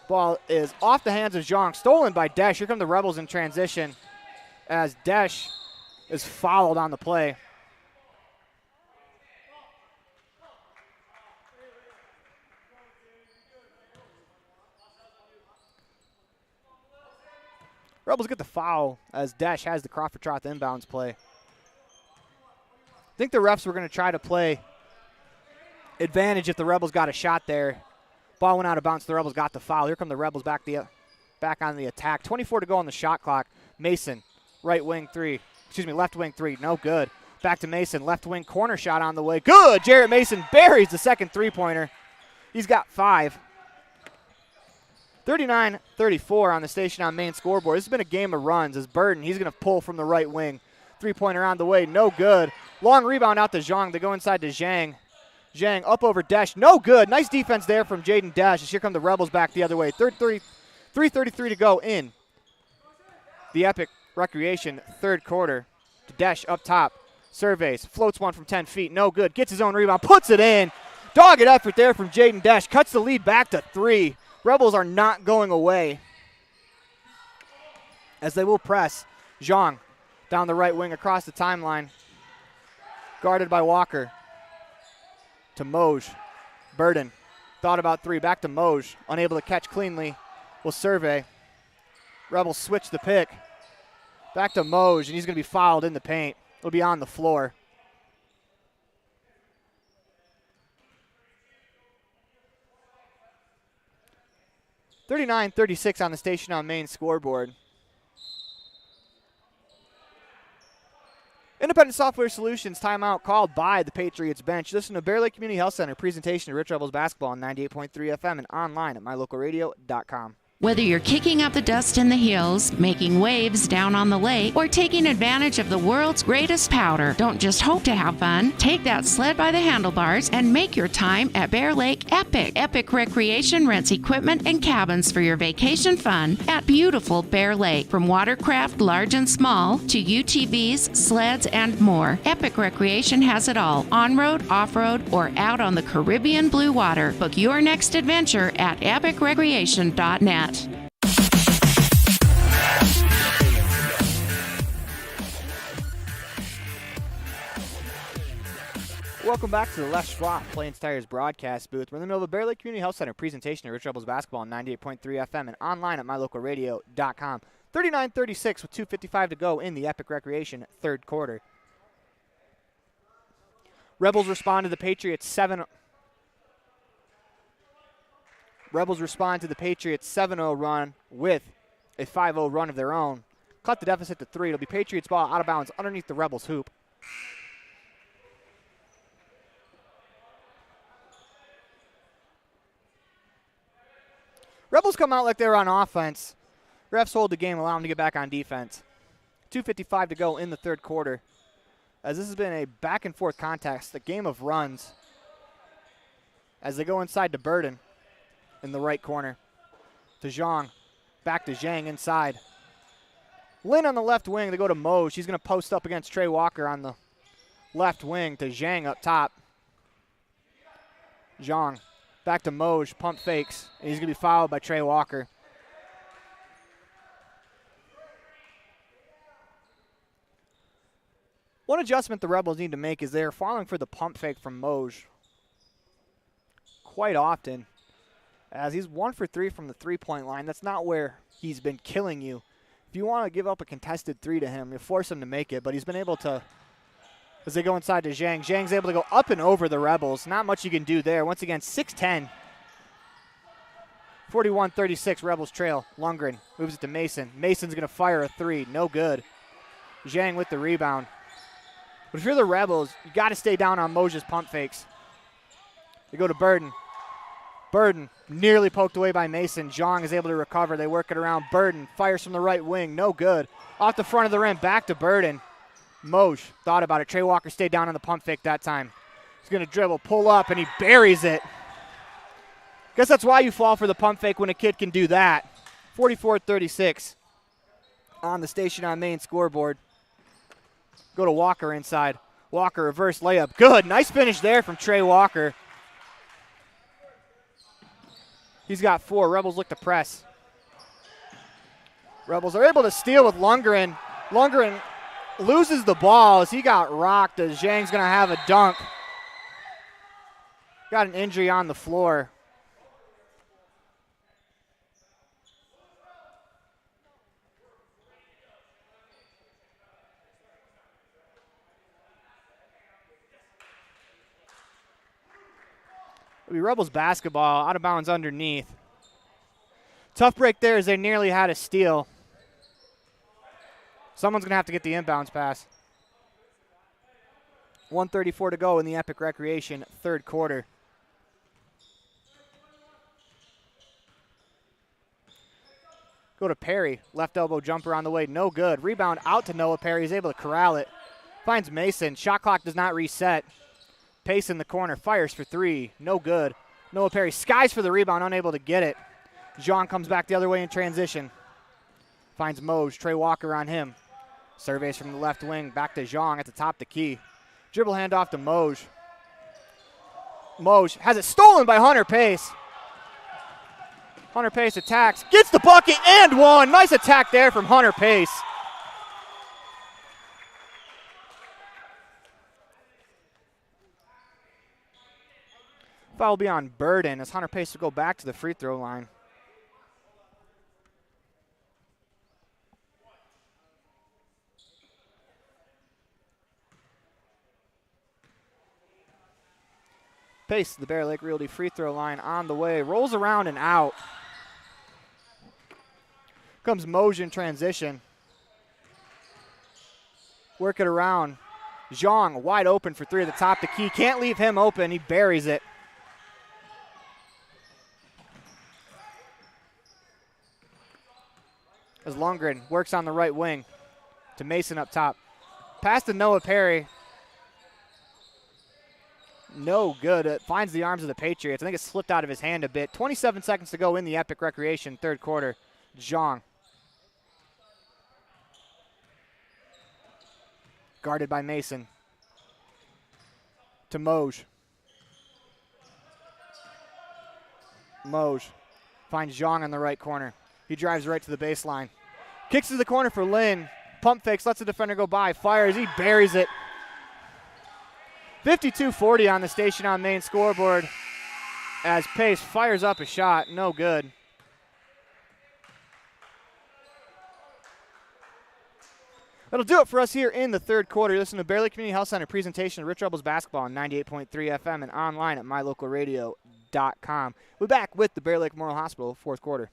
Ball is off the hands of Zhang. Stolen by Desch. Here come the Rebels in transition as Desch is fouled on the play. Rebels get the foul as Desch has the Crawford Troth inbounds play. I think the refs were going to try to play advantage if the Rebels got a shot there. Ball went out of bounds. The Rebels got the foul. Here come the Rebels back on the attack. 24 to go on the shot clock. Mason, left wing 3. No good. Back to Mason, left wing corner shot on the way. Good. Jarrett Mason buries the second three-pointer. He's got 5. 39-34 on the Station on Main scoreboard. This has been a game of runs as Burden, he's going to pull from the right wing. Three-pointer on the way, no good. Long rebound out to Zhang. They go inside to Zhang. Zhang up over Desch, no good. Nice defense there from Jaden Desch as here come the Rebels back the other way. 3:33 to go in the Epic Recreation third quarter. Desch up top, surveys, floats one from 10 feet, no good. Gets his own rebound, puts it in. Dogged effort there from Jaden Desch, cuts the lead back to 3. Rebels are not going away as they will press. Zhang down the right wing across the timeline. Guarded by Walker. To Moj. Burden thought about 3. Back to Moj. Unable to catch cleanly. Will survey. Rebels switch the pick. Back to Moj, and he's going to be fouled in the paint. He'll be on the floor. (39-36) on the Station on Main scoreboard. Independent Software Solutions timeout called by the Patriots bench. Listen to Bear Lake Community Health Center presentation of Rich Rebels basketball on 98.3 FM and online at mylocalradio.com. Whether you're kicking up the dust in the hills, making waves down on the lake, or taking advantage of the world's greatest powder, don't just hope to have fun. Take that sled by the handlebars and make your time at Bear Lake epic. Epic Recreation rents equipment and cabins for your vacation fun at beautiful Bear Lake. From watercraft, large and small, to UTVs, sleds, and more, Epic Recreation has it all. On-road, off-road, or out on the Caribbean blue water. Book your next adventure at epicrecreation.net. Welcome back to the Les Schwab Plains Tires broadcast booth. We're in the middle of the Bear Lake Community Health Center presentation of Rich Rebels basketball on 98.3 FM and online at mylocalradio.com. 39-36 with 2:55 to go in the Epic Recreation third quarter. Rebels respond to the Patriots 7-0 run with a 5-0 run of their own. Cut the deficit to 3. It'll be Patriots ball out of bounds underneath the Rebels hoop. Rebels come out like they were on offense. Refs hold the game, allow them to get back on defense. 2:55 to go in the third quarter. As this has been a back-and-forth contest, a game of runs. As they go inside to Burden in the right corner. To Zhang. Back to Zhang inside. Lin on the left wing. They go to Moj. He's going to post up against Trey Walker on the left wing to Zhang up top. Zhang. Back to Moj. Pump fakes. And he's going to be fouled by Trey Walker. One adjustment the Rebels need to make is they're falling for the pump fake from Moj quite often, as he's 1 for 3 from the three-point line. That's not where he's been killing you. If you want to give up a contested three to him, you force him to make it, but he's been able to, as they go inside to Zhang, Zhang's able to go up and over the Rebels. Not much you can do there. Once again, 6-10. 41-36, Rebels trail. Lundgren moves it to Mason. Mason's going to fire a three. No good. Zhang with the rebound. But if you're the Rebels, you got to stay down on Moj's pump fakes. They go to Burden. Burden nearly poked away by Mason. Zhang is able to recover. They work it around. Burden fires from the right wing. No good. Off the front of the rim. Back to Burden. Moj thought about it. Trey Walker stayed down on the pump fake that time. He's going to dribble, pull up, and he buries it. Guess that's why you fall for the pump fake when a kid can do that. 44-36 on the Station on Main scoreboard. Go to Walker inside. Walker reverse layup. Good. Nice finish there from Trey Walker. He's got 4. Rebels look to press. Rebels are able to steal with Lundgren. Lundgren loses the ball as he got rocked as Zhang's going to have a dunk. Got an injury on the floor. It'll be Rebels basketball, out of bounds underneath. Tough break there as they nearly had a steal. Someone's going to have to get the inbounds pass. 1:34 to go in the Epic Recreation third quarter. Go to Perry. Left elbow jumper on the way. No good. Rebound out to Noah Perry. He's able to corral it. Finds Mason. Shot clock does not reset. Pace in the corner, fires for 3, no good. Noah Perry skies for the rebound, unable to get it. Zhang comes back the other way in transition. Finds Moj, Trey Walker on him. Surveys from the left wing, back to Zhang at the top of the key. Dribble handoff to Moj. Moj has it stolen by Hunter Pace. Hunter Pace attacks, gets the bucket and one. Nice attack there from Hunter Pace. Foul will be on Burden as Hunter Pace will go back to the free throw line. Pace, the Bear Lake Realty free throw line on the way. Rolls around and out. Comes Moj in transition. Work it around. Zhang wide open for three at the top of the key. Can't leave him open. He buries it. As Lundgren works on the right wing to Mason up top. Pass to Noah Perry. No good. It finds the arms of the Patriots. I think it slipped out of his hand a bit. 27 seconds to go in the Epic Recreation third quarter. Zhang. Guarded by Mason. To Moj. Moj finds Zhang on the right corner. He drives right to the baseline. Kicks to the corner for Lin. Pump fakes, lets the defender go by. Fires, he buries it. 52-40 on the Station on Main scoreboard as Pace fires up a shot. No good. That'll do it for us here in the third quarter. Listen to Bear Lake Community Health Center presentation of Rich Rebels basketball on 98.3 FM and online at mylocalradio.com. We're back with the Bear Lake Memorial Hospital fourth quarter.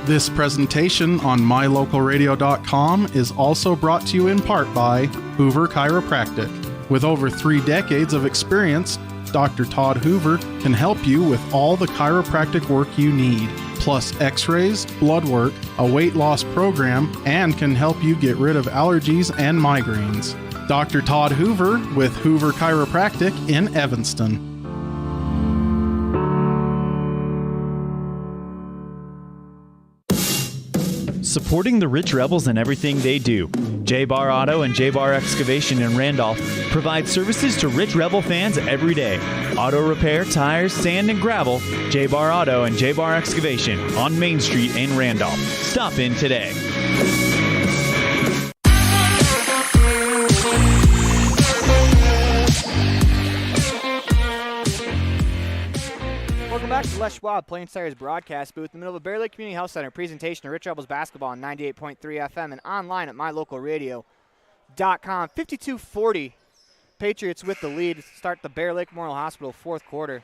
This presentation on mylocalradio.com is also brought to you in part by Hoover Chiropractic. With over 3 decades of experience, Dr. Todd Hoover can help you with all the chiropractic work you need, plus x-rays, blood work, a weight loss program, and can help you get rid of allergies and migraines. Dr. Todd Hoover with Hoover Chiropractic in Evanston. Supporting the Rich Rebels in everything they do. J-Bar Auto and J-Bar Excavation in Randolph provide services to Rich Rebel fans every day. Auto repair, tires, sand, and gravel. J-Bar Auto and J-Bar Excavation on Main Street in Randolph. Stop in today. Welcome back to Les Schwab Plain Stars broadcast booth in the middle of the Bear Lake Community Health Center presentation of Rich Rebels basketball on 98.3 FM and online at mylocalradio.com. 52-40. Patriots with the lead to start the Bear Lake Memorial Hospital fourth quarter.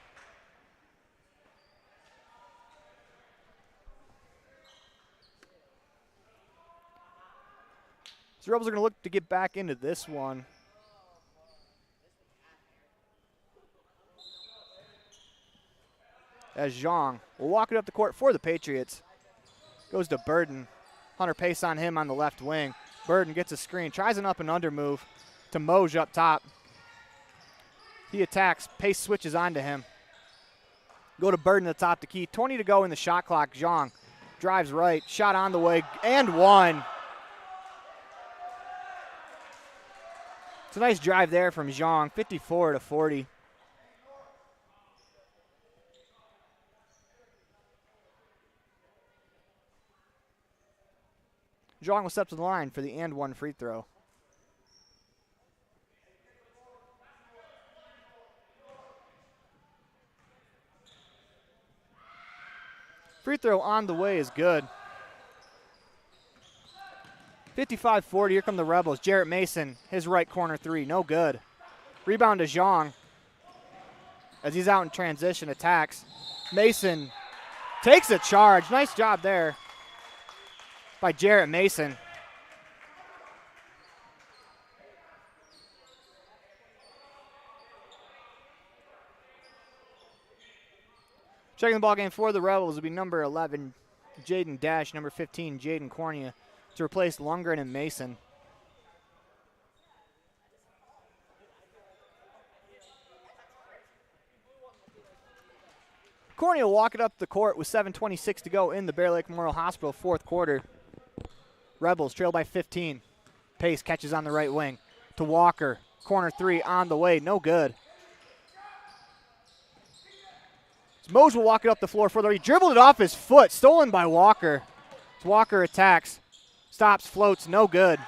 So Rebels are going to look to get back into this one. As Zhang will walk it up the court for the Patriots. Goes to Burden. Hunter Pace on him on the left wing. Burden gets a screen, tries an up and under move to Moj up top. He attacks, Pace switches onto him. Go to Burden at the top of the key. 20 to go in the shot clock. Zhang drives right, shot on the way, and one. It's a nice drive there from Zhang, 54-40. Zhang will step to the line for the and one free throw. Free throw on the way is good. 55-40, here come the Rebels. Jarrett Mason, his right corner three, no good. Rebound to Zhang as he's out in transition, attacks. Mason takes a charge. Nice job there by Jarrett Mason. Checking the ball game for the Rebels will be number 11, Jaden Dash, number 15, Jaden Cornea, to replace Lundgren and Mason. Cornea will walk it up the court with 7:26 to go in the Bear Lake Memorial Hospital fourth quarter. Rebels trail by 15. Pace catches on the right wing to Walker. Corner three on the way, no good. Mose will walk it up the floor further. He dribbled it off his foot, stolen by Walker. As Walker attacks, stops, floats, no good.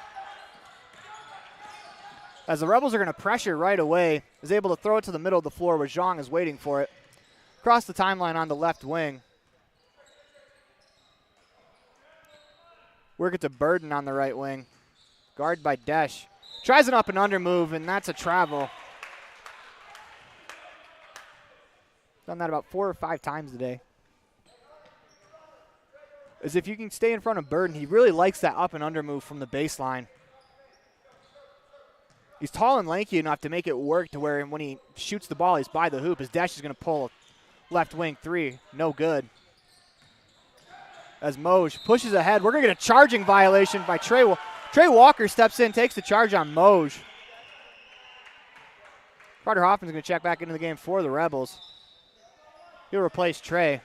As the Rebels are going to pressure right away, is able to throw it to the middle of the floor where Zhang is waiting for it. Across the timeline on the left wing. Work it to Burden on the right wing. Guard by Desh. Tries an up and under move, and that's a travel. Done that about 4 or 5 times today. As if you can stay in front of Burden, he really likes that up and under move from the baseline. He's tall and lanky enough to make it work to where when he shoots the ball, he's by the hoop. His dash is going to pull a left wing three. No good. As Moj pushes ahead, we're going to get a charging violation by Trey. Trey Walker steps in, takes the charge on Moj. Carter Hoffman's going to check back into the game for the Rebels. He'll replace Trey.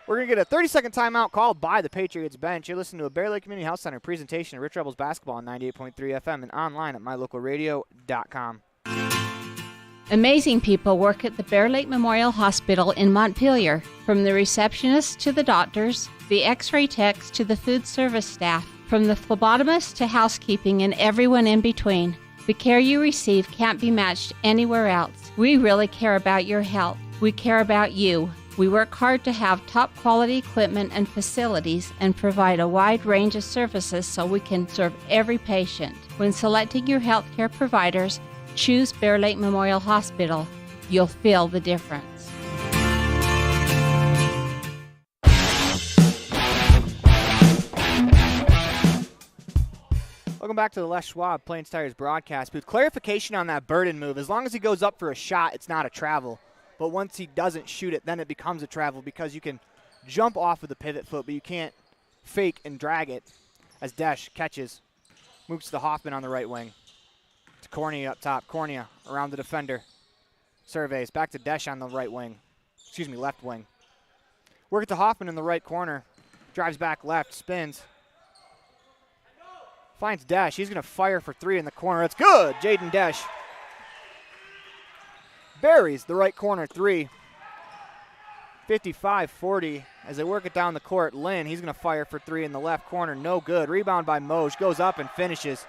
We're going to get a 30-second timeout called by the Patriots bench. You're listening to a Bear Lake Community Health Center presentation of Rich Rebels basketball on 98.3 FM and online at mylocalradio.com. Amazing people work at the Bear Lake Memorial Hospital in Montpelier. From the receptionists to the doctors, the x-ray techs to the food service staff, from the phlebotomist to housekeeping and everyone in between. The care you receive can't be matched anywhere else. We really care about your health. We care about you. We work hard to have top quality equipment and facilities and provide a wide range of services so we can serve every patient. When selecting your healthcare providers, choose Bear Lake Memorial Hospital. You'll feel the difference. Welcome back to the Les Schwab Plains Tires broadcast booth. Clarification on that Burden move. As long as he goes up for a shot, it's not a travel. But once he doesn't shoot it, then it becomes a travel because you can jump off of the pivot foot, but you can't fake and drag it. As Desch catches, moves to Hoffman on the right wing. To Cornea up top. Cornea around the defender. Surveys. Back to Desch on the right wing. Excuse me, left wing. Work it to Hoffman in the right corner. Drives back left. Spins. Finds Desch. He's going to fire for three in the corner. It's good. Jaden Desch buries the right corner three. 55-40 as they work it down the court. Lynn, he's going to fire for three in the left corner. No good. Rebound by Moj. Goes up and finishes.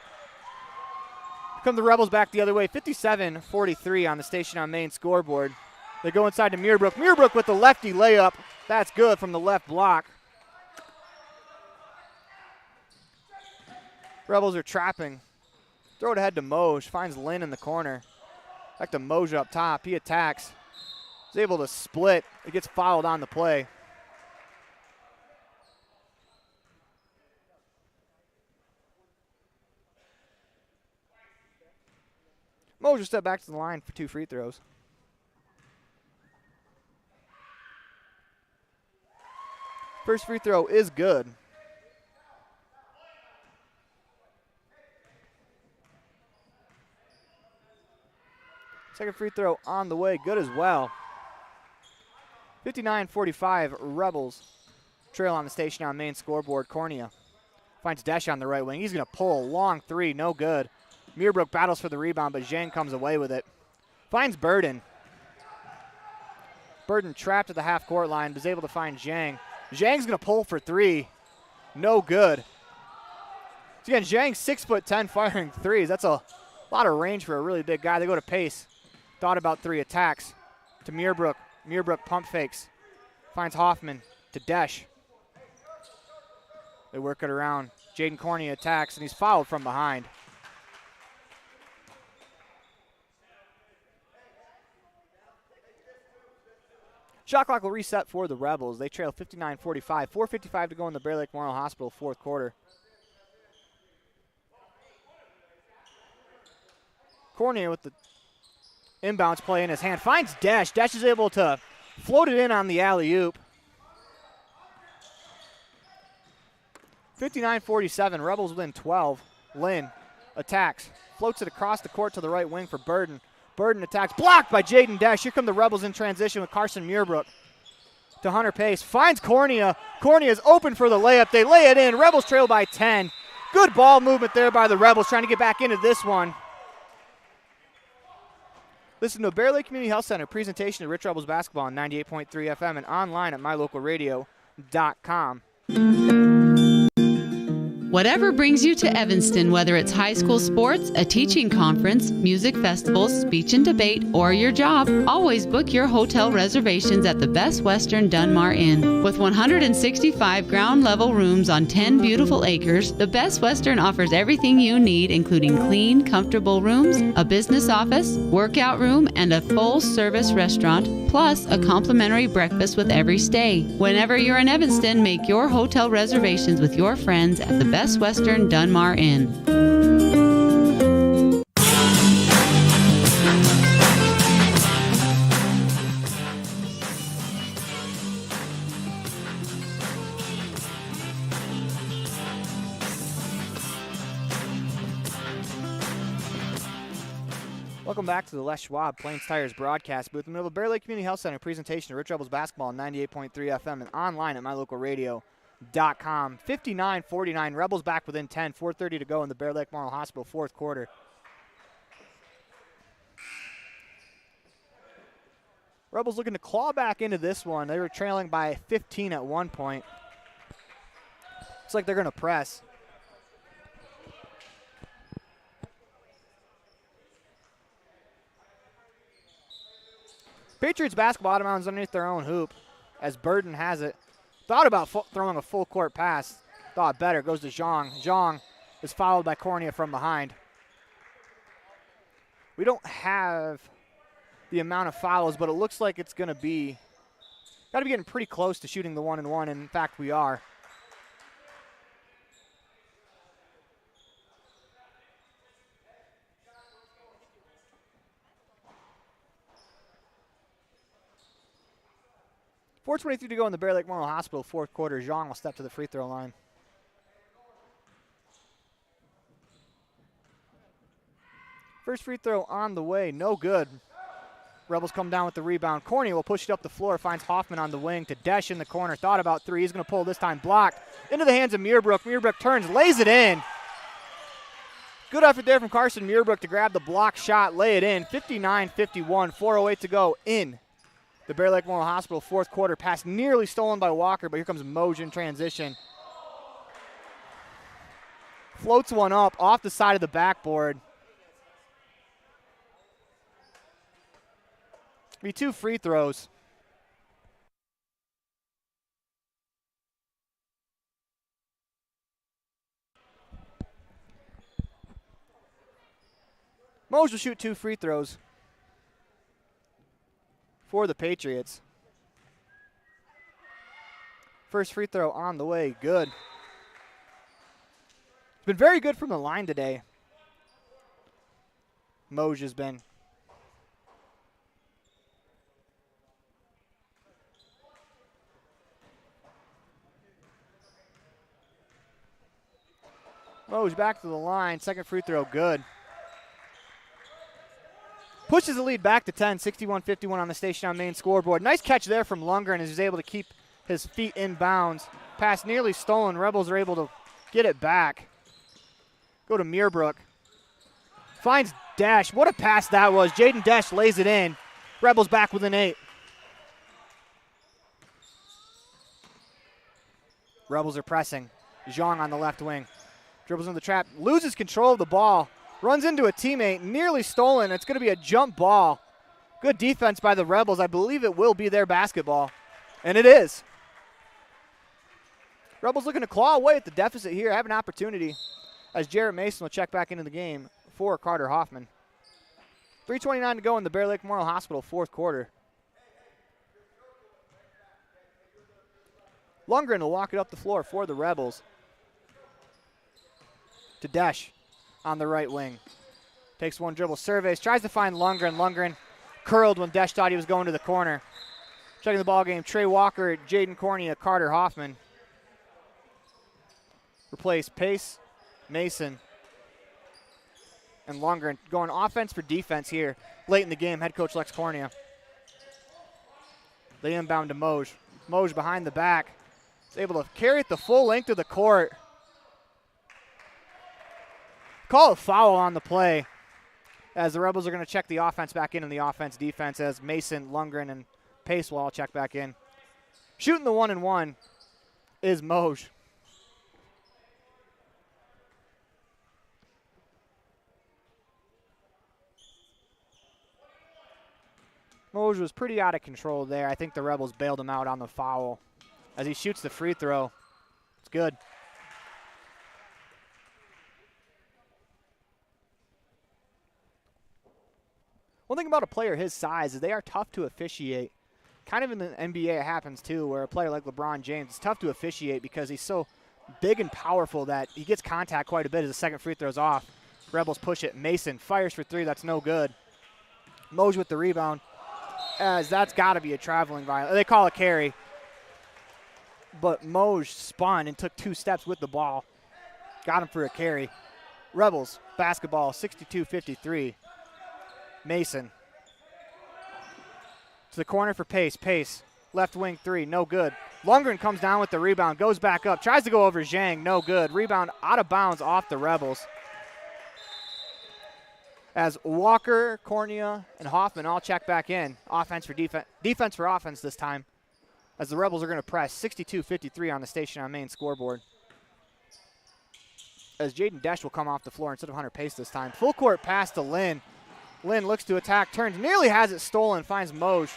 Come the Rebels back the other way. 57-43 on the Station on Main scoreboard. They go inside to Muirbrook. Muirbrook with the lefty layup. That's good from the left block. Rebels are trapping. Throw it ahead to Moj. Finds Lynn in the corner. Back to Moj up top. He attacks. He's able to split. It gets fouled on the play. Moj will step back to the line for 2 free throws. First free throw is good. Second free throw on the way, good as well. 59-45, Rebels trail on the Station on Main scoreboard. Cornea finds Desch on the right wing. He's going to pull a long three, no good. Muirbrook battles for the rebound, but Zhang comes away with it. Finds Burden. Burden trapped at the half-court line, but is able to find Zhang. Zhang's going to pull for three, no good. So again, Zhang 6'10", firing threes. That's a lot of range for a really big guy. They go to pace. Thought about three attacks to Muirbrook. Muirbrook pump fakes. Finds Hoffman to Desch. They work it around. Jaden Cornea attacks, and he's fouled from behind. Shot clock will reset for the Rebels. They trail 59-45. 4:55 to go in the Bear Lake Memorial Hospital fourth quarter. Cornea with the inbounds play in his hand. Finds Desch. Desch is able to float it in on the alley-oop. 59-47. Rebels win 12. Lynn attacks. Floats it across the court to the right wing for Burden. Burden attacks. Blocked by Jaden Desch. Here come the Rebels in transition with Carson Muirbrook. To Hunter Pace. Finds Cornea. Cornea is open for the layup. They lay it in. Rebels trail by 10. Good ball movement there by the Rebels trying to get back into this one. Listen to a Bear Lake Community Health Center presentation of Rich Rebels basketball on 98.3 FM and online at mylocalradio.com. Whatever brings you to Evanston, whether it's high school sports, a teaching conference, music festivals, speech and debate, or your job, always book your hotel reservations at the Best Western Dunmar Inn. With 165 ground-level rooms on 10 beautiful acres, the Best Western offers everything you need, including clean, comfortable rooms, a business office, workout room, and a full-service restaurant, plus a complimentary breakfast with every stay. Whenever you're in Evanston, make your hotel reservations with your friends at the Best Western Dunmar Inn. Welcome back to the Les Schwab Plains Tires broadcast booth in the middle of Bear Lake Community Health Center presentation of Rich Rebels basketball on 98.3 FM and online at mylocalradio.com. 59-49, Rebels back within 10, 4:30 to go in the Bear Lake Memorial Hospital fourth quarter. Rebels looking to claw back into this one. They were trailing by 15 at one point. Looks like they're going to press. Patriots basketball out of bounds underneath their own hoop as Burden has it. Thought about throwing a full court pass. Thought better. Goes to Zhang. Zhang is fouled by Cornea from behind. We don't have the amount of fouls, but it looks like it's going to be, got to be getting pretty close to shooting the 1-and-1, and in fact we are. .4:23 to go in the Bear Lake Memorial Hospital fourth quarter. Zhang will step to the free throw line. First free throw on the way, no good. Rebels come down with the rebound. Cornea will push it up the floor, finds Hoffman on the wing to Desch in the corner. Thought about three, he's going to pull this time, blocked. Into the hands of Muirbrook. Muirbrook turns, lays it in. Good effort there from Carson Muirbrook to grab the block shot, lay it in. 59-51, 4:08 to go in the Bear Lake Memorial Hospital fourth quarter. Pass nearly stolen by Walker, but here comes Moj in transition. Floats one up off the side of the backboard. Be two free throws. Moj will shoot two free throws for the Patriots. First free throw on the way, good. It's been very good from the line today. Moj has been. Moj back to the line, second free throw, good. Pushes the lead back to 10, 61-51 on the Station on Main scoreboard. Nice catch there from Lundgren as he's able to keep his feet in bounds. Pass nearly stolen. Rebels are able to get it back. Go to Muirbrook. Finds Desch. What a pass that was. Jaden Desch lays it in. Rebels back within 8. Rebels are pressing. Zhang on the left wing. Dribbles into the trap. Loses control of the ball. Runs into a teammate, nearly stolen. It's going to be a jump ball. Good defense by the Rebels. I believe it will be their basketball. And it is. Rebels looking to claw away at the deficit here. Have an opportunity as Jarrett Mason will check back into the game for Carter Hoffman. 3:29 to go in the Bear Lake Memorial Hospital fourth quarter. Lundgren will walk it up the floor for the Rebels. To Desch on the right wing. Takes one dribble, surveys, tries to find Lundgren. Lundgren curled when Desch thought he was going to the corner. Checking the ball game, Trey Walker, Jaden Cornea, Carter Hoffman. Replace Pace, Mason, and Lundgren. Going offense for defense here late in the game, head coach Lex Cornea. They inbound to Moj. Moj behind the back. Is able to carry it the full length of the court. Call a foul on the play as the Rebels are going to check the offense back in the offense-defense as Mason, Lundgren, and Pace will all check back in. Shooting the 1-and-1 is Moj. Moj was pretty out of control there. I think the Rebels bailed him out on the foul as he shoots the free throw. It's good. One thing about a player his size is they are tough to officiate. kind of in the NBA it happens too, where a player like LeBron James, it's tough to officiate because he's so big and powerful that he gets contact quite a bit as the second free throw's off. Rebels push it. Mason fires for three. That's no good. Moj with the rebound, as that's got to be a traveling violation. They call it carry. But Moj spun and took 2 steps with the ball. Got him for a carry. Rebels, basketball, 62-53. Mason. To the corner for Pace. Pace, left wing 3, no good. Lundgren comes down with the rebound, goes back up, tries to go over Zhang, no good. Rebound out of bounds off the Rebels. As Walker, Cornea, and Hoffman all check back in. Offense for defense. Defense for offense this time. As the Rebels are going to press 62-53 on the Station on Main scoreboard. As Jaden Desch will come off the floor instead of Hunter Pace this time. Full court pass to Lynn. Lynn looks to attack, turns, nearly has it stolen, finds Moj.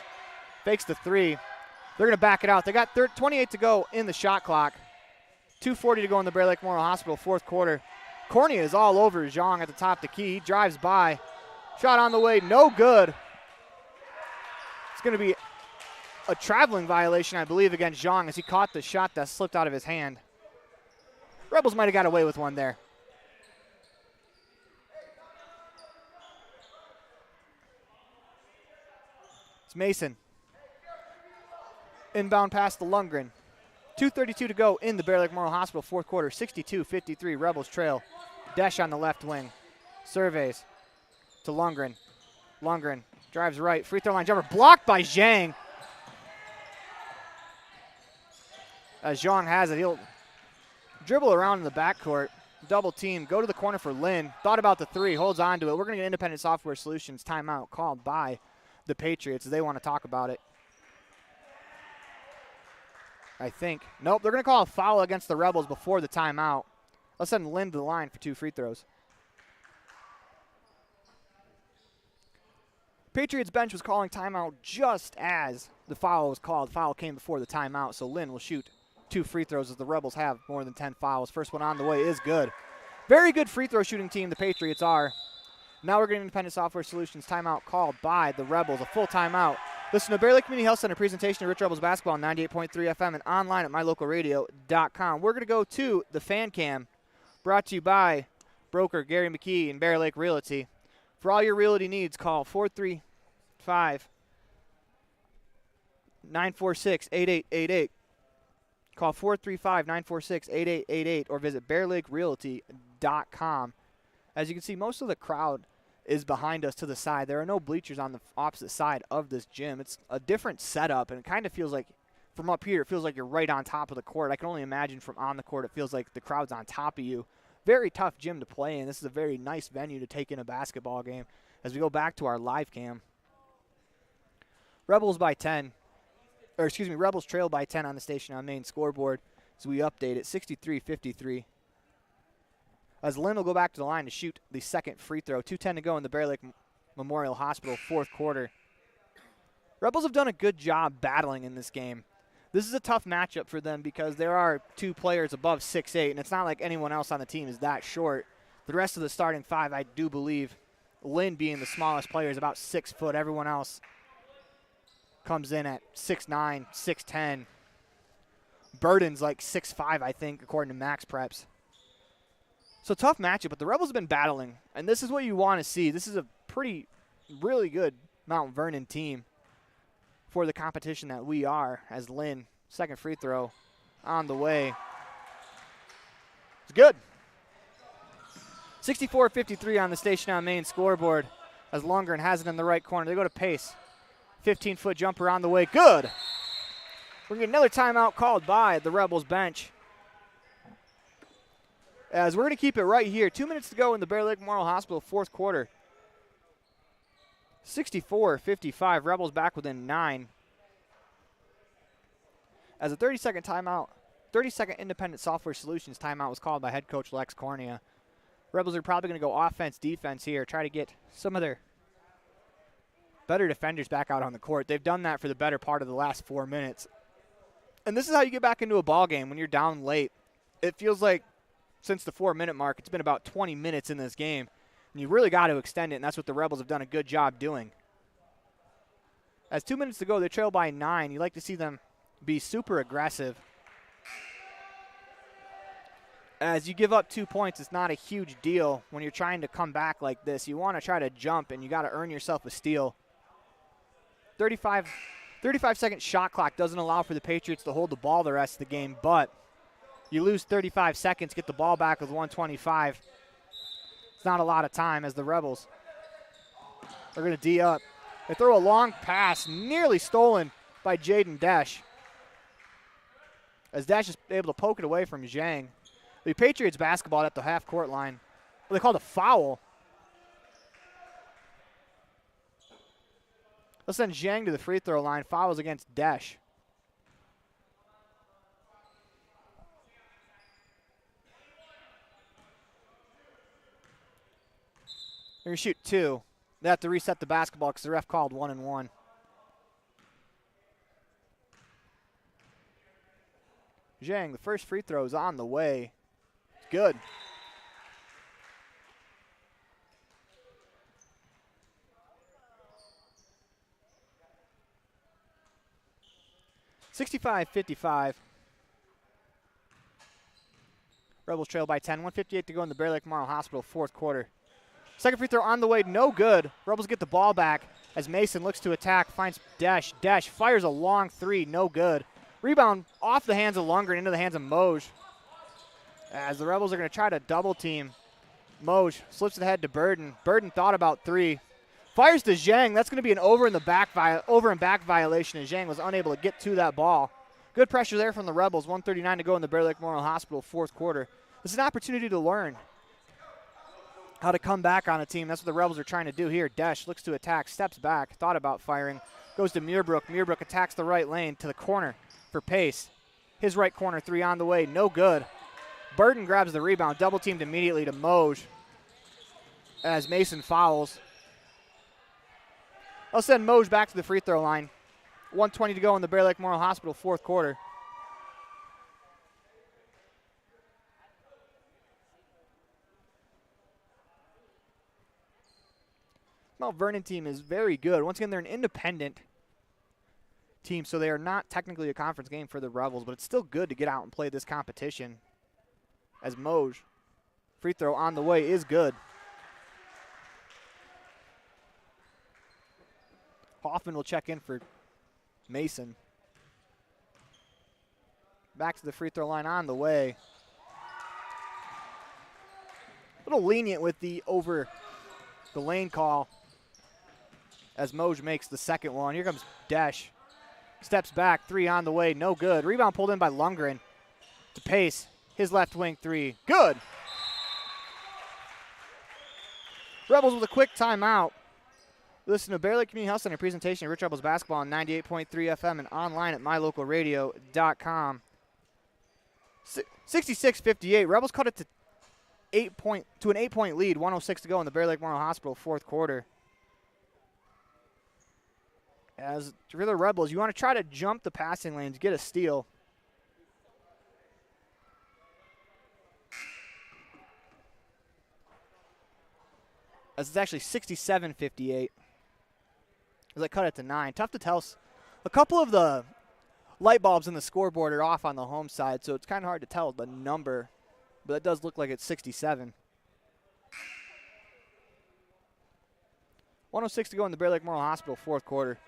Fakes the 3. They're going to back it out. They got 28 to go in the shot clock. 2:40 to go in the Bear Lake Memorial Hospital fourth quarter. Cornea is all over Zhang at the top of the key. He drives by. Shot on the way, no good. It's going to be a traveling violation, I believe, against Zhang as he caught the shot that slipped out of his hand. Rebels might have got away with one there. It's Mason. Inbound pass to Lundgren. 2:32 to go in the Bear Lake Memorial Hospital fourth quarter. 62-53. Rebels trail. Desch on the left wing. Surveys to Lundgren. Lundgren drives right. Free throw line jumper blocked by Zhang. As Zhang has it, he'll dribble around in the backcourt. Double team. Go to the corner for Lynn. Thought about the 3. Holds on to it. We're going to get Independent Software Solutions timeout called by the Patriots. They want to talk about it. I think. Nope, they're going to call a foul against the Rebels before the timeout. Let's send Lynn to the line for 2 free throws. Patriots bench was calling timeout just as the foul was called. Foul came before the timeout, so Lynn will shoot 2 free throws as the Rebels have more than 10 fouls. First one on the way is good. Very good free throw shooting team the Patriots are. Now we're getting Independent Software Solutions timeout called by the Rebels, a full timeout. Listen to Bear Lake Community Health Center presentation of Rich Rebels basketball on 98.3 FM and online at mylocalradio.com. We're going to go to the fan cam, brought to you by broker Gary McKee and Bear Lake Realty. For all your realty needs, call 435-946-8888. Call 435-946-8888 or visit bearlakerealty.com. As you can see, most of the crowd is behind us to the side. There are no bleachers on the opposite side of this gym. It's a different setup, and it kind of feels like, from up here, it feels like you're right on top of the court. I can only imagine from on the court, it feels like the crowd's on top of you. Very tough gym to play in. This is a very nice venue to take in a basketball game. As we go back to our live cam. Rebels trail by 10 on the Station on Main scoreboard as we update it, 63-53. As Lynn will go back to the line to shoot the second free throw. 2:10 to go in the Bear Lake Memorial Hospital fourth quarter. Rebels have done a good job battling in this game. This is a tough matchup for them because there are 2 players above 6'8", and it's not like anyone else on the team is that short. The rest of the starting 5, I do believe, Lynn being the smallest player, is about 6 foot. Everyone else comes in at 6'9", 6'10". Burden's like 6'5", I think, according to Max Preps. So tough matchup, but the Rebels have been battling, and this is what you want to see. This is a really good Mount Vernon team for the competition that we are, as Lynn, second free throw on the way. It's good. 64-53 on the Station on Main scoreboard as Lundgren has it in the right corner. They go to Pace. 15-foot jumper on the way. Good. We're going to get another timeout called by the Rebels bench. As we're going to keep it right here. 2 minutes to go in the Bear Lake Memorial Hospital fourth quarter. 64-55. Rebels back within 9. As a 30-second timeout, 30-second Independent Software Solutions timeout was called by head coach Lex Cornea. Rebels are probably going to go offense-defense here, try to get some of their better defenders back out on the court. They've done that for the better part of the last 4 minutes. And this is how you get back into a ball game when you're down late. It feels like since the 4-minute mark, it's been about 20 minutes in this game. And you really got to extend it, and that's what the Rebels have done a good job doing. As 2 minutes to go, they trail by 9. You like to see them be super aggressive. As you give up 2 points, it's not a huge deal when you're trying to come back like this. You want to try to jump, and you got to earn yourself a steal. 35-second shot clock doesn't allow for the Patriots to hold the ball the rest of the game, but you lose 35 seconds, get the ball back with 1:25. It's not a lot of time as the Rebels are going to D up. They throw a long pass, nearly stolen by Jaden Desch. As Desch is able to poke it away from Zhang. The Patriots basketball at the half-court line. Well, they called a foul. They'll send Zhang to the free throw line. Fouls against Desch. They're going to shoot 2. They have to reset the basketball because the ref called 1 and 1. Zhang, the first free throw is on the way. It's good. (65-55). Rebels trail by 10. 1:58 to go in the Bear Lake Memorial Hospital fourth quarter. Second free throw on the way, no good. Rebels get the ball back as Mason looks to attack, finds Desch. Desch fires a long 3, no good. Rebound off the hands of Lundgren into the hands of Moj. As the Rebels are going to try to double team. Moj slips it ahead to Burden. Burden thought about 3. Fires to Zhang. That's going to be an over and back violation, as Zhang was unable to get to that ball. Good pressure there from the Rebels. 1:39 to go in the Bear Lake Memorial Hospital fourth quarter. This is an opportunity to learn how to come back on a team. That's what the Rebels are trying to do here. Desch looks to attack, steps back, thought about firing, goes to Muirbrook. Muirbrook attacks the right lane to the corner for Pace. His right corner 3 on the way, no good. Burden grabs the rebound, double teamed immediately to Moj as Mason fouls. I'll send Moj back to the free throw line. 1:20 to go in the Bear Lake Memorial Hospital fourth quarter. Mount Vernon team is very good. Once again, they're an independent team, so they are not technically a conference game for the Rebels, but it's still good to get out and play this competition. As Moj, free throw on the way is good. Hoffman will check in for Mason. Back to the free throw line on the way. A little lenient with the over the lane call as Moj makes the second one. Here comes Desch. Steps back, 3 on the way, no good. Rebound pulled in by Lundgren to Pace. His left wing 3, good. Rebels with a quick timeout. Listen to Bear Lake Community Health Center presentation of Rich Rebels basketball on 98.3 FM and online at mylocalradio.com. 66-58. Rebels cut it to an 8-point lead. 1:06 to go in the Bear Lake Memorial Hospital fourth quarter. As for the Rebels, you want to try to jump the passing lanes, get a steal. As it's actually 67-58. As I cut it to 9. Tough to tell. A couple of the light bulbs in the scoreboard are off on the home side, so it's kind of hard to tell the number. But it does look like it's 67. 1:06 to go in the Bear Lake Memorial Hospital fourth quarter.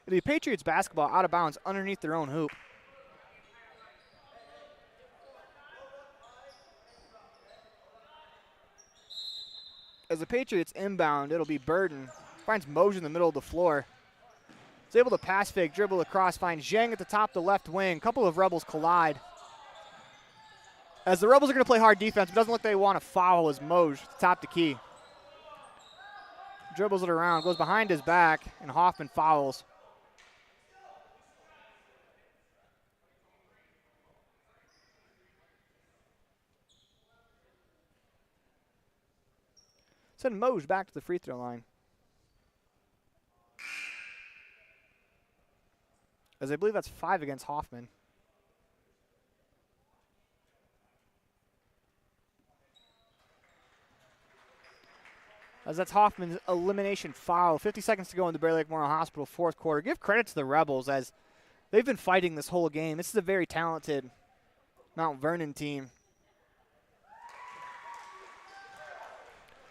The Patriots basketball out of bounds underneath their own hoop. As the Patriots inbound, it'll be Burden. Finds Moj in the middle of the floor. He's able to pass fake, dribble across, finds Zhang at the top of the left wing. A couple of Rebels collide. As the Rebels are going to play hard defense, but doesn't look like they want to foul as Moj top the key. Dribbles it around, goes behind his back, and Hoffman fouls. Send Moj back to the free throw line. As I believe that's 5 against Hoffman. as that's Hoffman's elimination foul. 50 seconds to go in the Bear Lake Memorial Hospital fourth quarter. Give credit to the Rebels as they've been fighting this whole game. This is a very talented Mount Vernon team.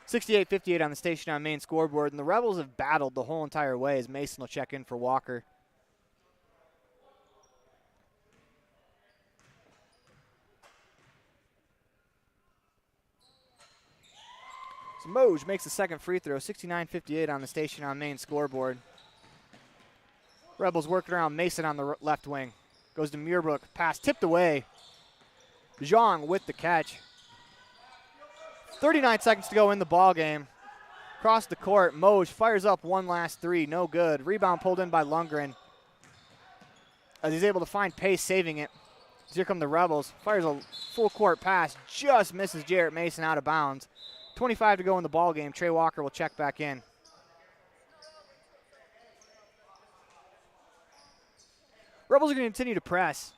68-58 on the station on main scoreboard, and the Rebels have battled the whole entire way as Mason will check in for Walker. So Moj makes the second free throw, 69-58 on the station on main scoreboard. Rebels working around Mason on the left wing. Goes to Muirbrook, pass tipped away. Zhang with the catch. 39 seconds to go in the ball game. Across the court, Moj fires up one last three, no good. Rebound pulled in by Lundgren. As he's able to find pace, saving it. As here come the Rebels. Fires a full court pass, just misses Jarrett Mason out of bounds. 25 to go in the ball game. Trey Walker will check back in. Rebels are going to continue to press.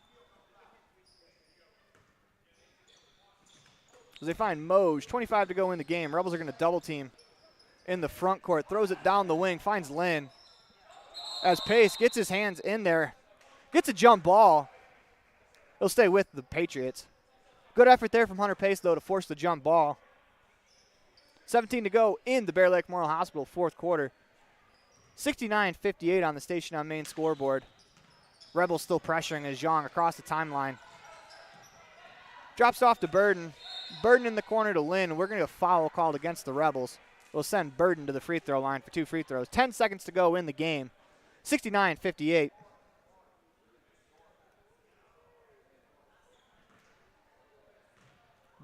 As they find Moj, 25 to go in the game. Rebels are going to double team in the front court. Throws it down the wing, finds Lynn. As Pace gets his hands in there, gets a jump ball. He'll stay with the Patriots. Good effort there from Hunter Pace, though, to force the jump ball. 17 to go in the Bear Lake Memorial Hospital fourth quarter. 69-58 on the station on main scoreboard. Rebels still pressuring as Zhang across the timeline. Drops off to Burden. Burden in the corner to Lynn. We're going to get a foul called against the Rebels. We'll send Burden to the free throw line for 2 free throws. 10 seconds to go in the game. 69-58.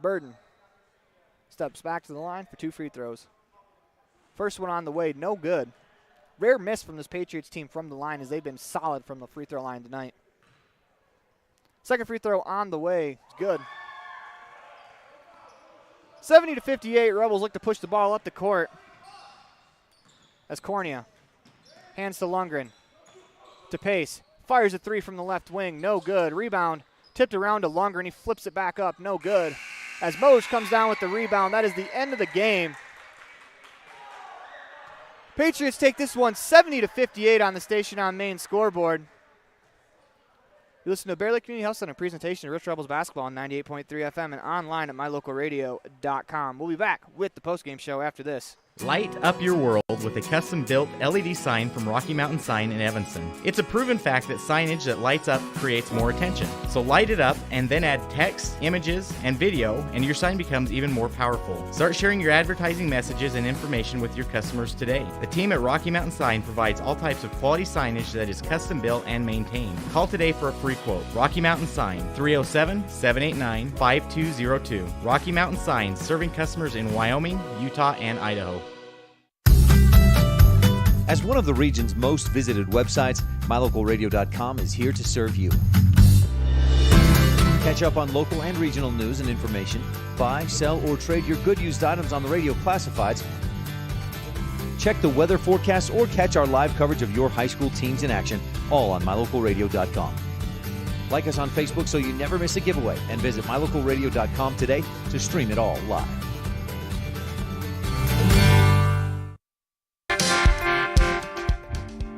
Burden steps back to the line for 2 free throws. First one on the way, no good. Rare miss from this Patriots team from the line as they've been solid from the free throw line tonight. Second free throw on the way, it's good. 70-58, Rebels look to push the ball up the court. As Cornea hands to Lundgren. To Pace, fires a three from the left wing, no good. Rebound tipped around to Lundgren, he flips it back up, no good. As Moj comes down with the rebound, that is the end of the game. Patriots take this one 70-58 on the station on main scoreboard. You listen to Bear Lake Community Health Center presentation of Rich Rebels basketball on 98.3 FM and online at mylocalradio.com. We'll be back with the postgame show after this. Light up your world with a custom-built LED sign from Rocky Mountain Sign in Evanston. It's a proven fact that signage that lights up creates more attention. So light it up and then add text, images, and video, and your sign becomes even more powerful. Start sharing your advertising messages and information with your customers today. The team at Rocky Mountain Sign provides all types of quality signage that is custom-built and maintained. Call today for a free quote. Rocky Mountain Sign, 307-789-5202. Rocky Mountain Sign, serving customers in Wyoming, Utah, and Idaho. As one of the region's most visited websites, mylocalradio.com is here to serve you. Catch up on local and regional news and information. Buy, sell, or trade your good used items on the radio classifieds. Check the weather forecast or catch our live coverage of your high school teams in action, all on mylocalradio.com. Like us on Facebook so you never miss a giveaway, and visit mylocalradio.com today to stream it all live.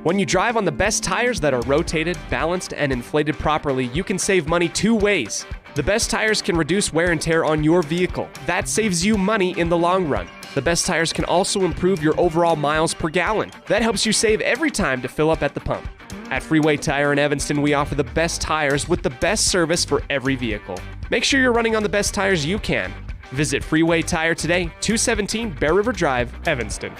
When you drive on the best tires that are rotated, balanced, and inflated properly, you can save money 2 ways. The best tires can reduce wear and tear on your vehicle. That saves you money in the long run. The best tires can also improve your overall miles per gallon. That helps you save every time to fill up at the pump. At Freeway Tire in Evanston, we offer the best tires with the best service for every vehicle. Make sure you're running on the best tires you can. Visit Freeway Tire today, 217 Bear River Drive, Evanston.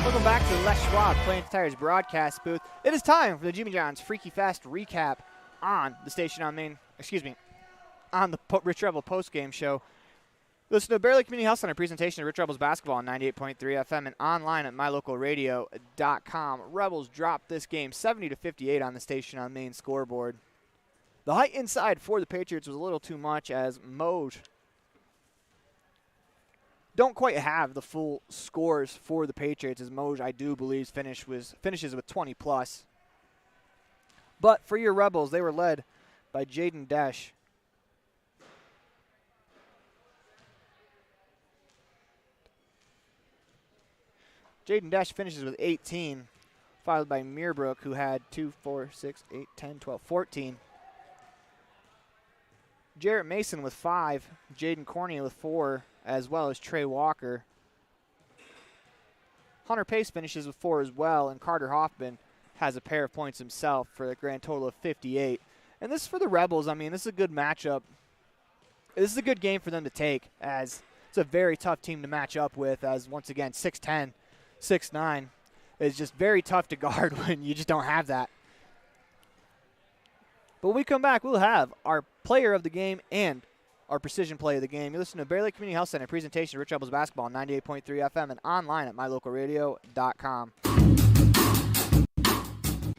Welcome back to the Les Schwab Plains Tires broadcast booth. It is time for the Jimmy John's Freaky Fast recap on the station on the Rich Rebel postgame show. Listen to Bear Lake Community Health Center presentation of Rich Rebels basketball on 98.3 FM and online at mylocalradio.com. Rebels dropped this game 70-58 on the station on main scoreboard. The height inside for the Patriots was a little too much as Moj don't quite have the full scores for the Patriots, as Moj, I do believe, finishes with 20+. But for your Rebels, they were led by Jaden Desch. Jaden Desch finishes with 18, followed by Meerbrook, who had 2, 4, 6, 8, 10, 12, 14. Jarrett Mason with 5, Jaden Corney with 4, as well as Trey Walker. Hunter Pace finishes with 4 as well, and Carter Hoffman has a pair of points himself for a grand total of 58. And this is for the Rebels. I mean, this is a good matchup. This is a good game for them to take, as it's a very tough team to match up with, as once again, 6'10", 6'9", is just very tough to guard when you just don't have that. But when we come back, we'll have our player of the game and our precision play of the game. You listen to Bear Lake Community Health Center presentation of Rich Rebels basketball on 98.3 FM and online at mylocalradio.com.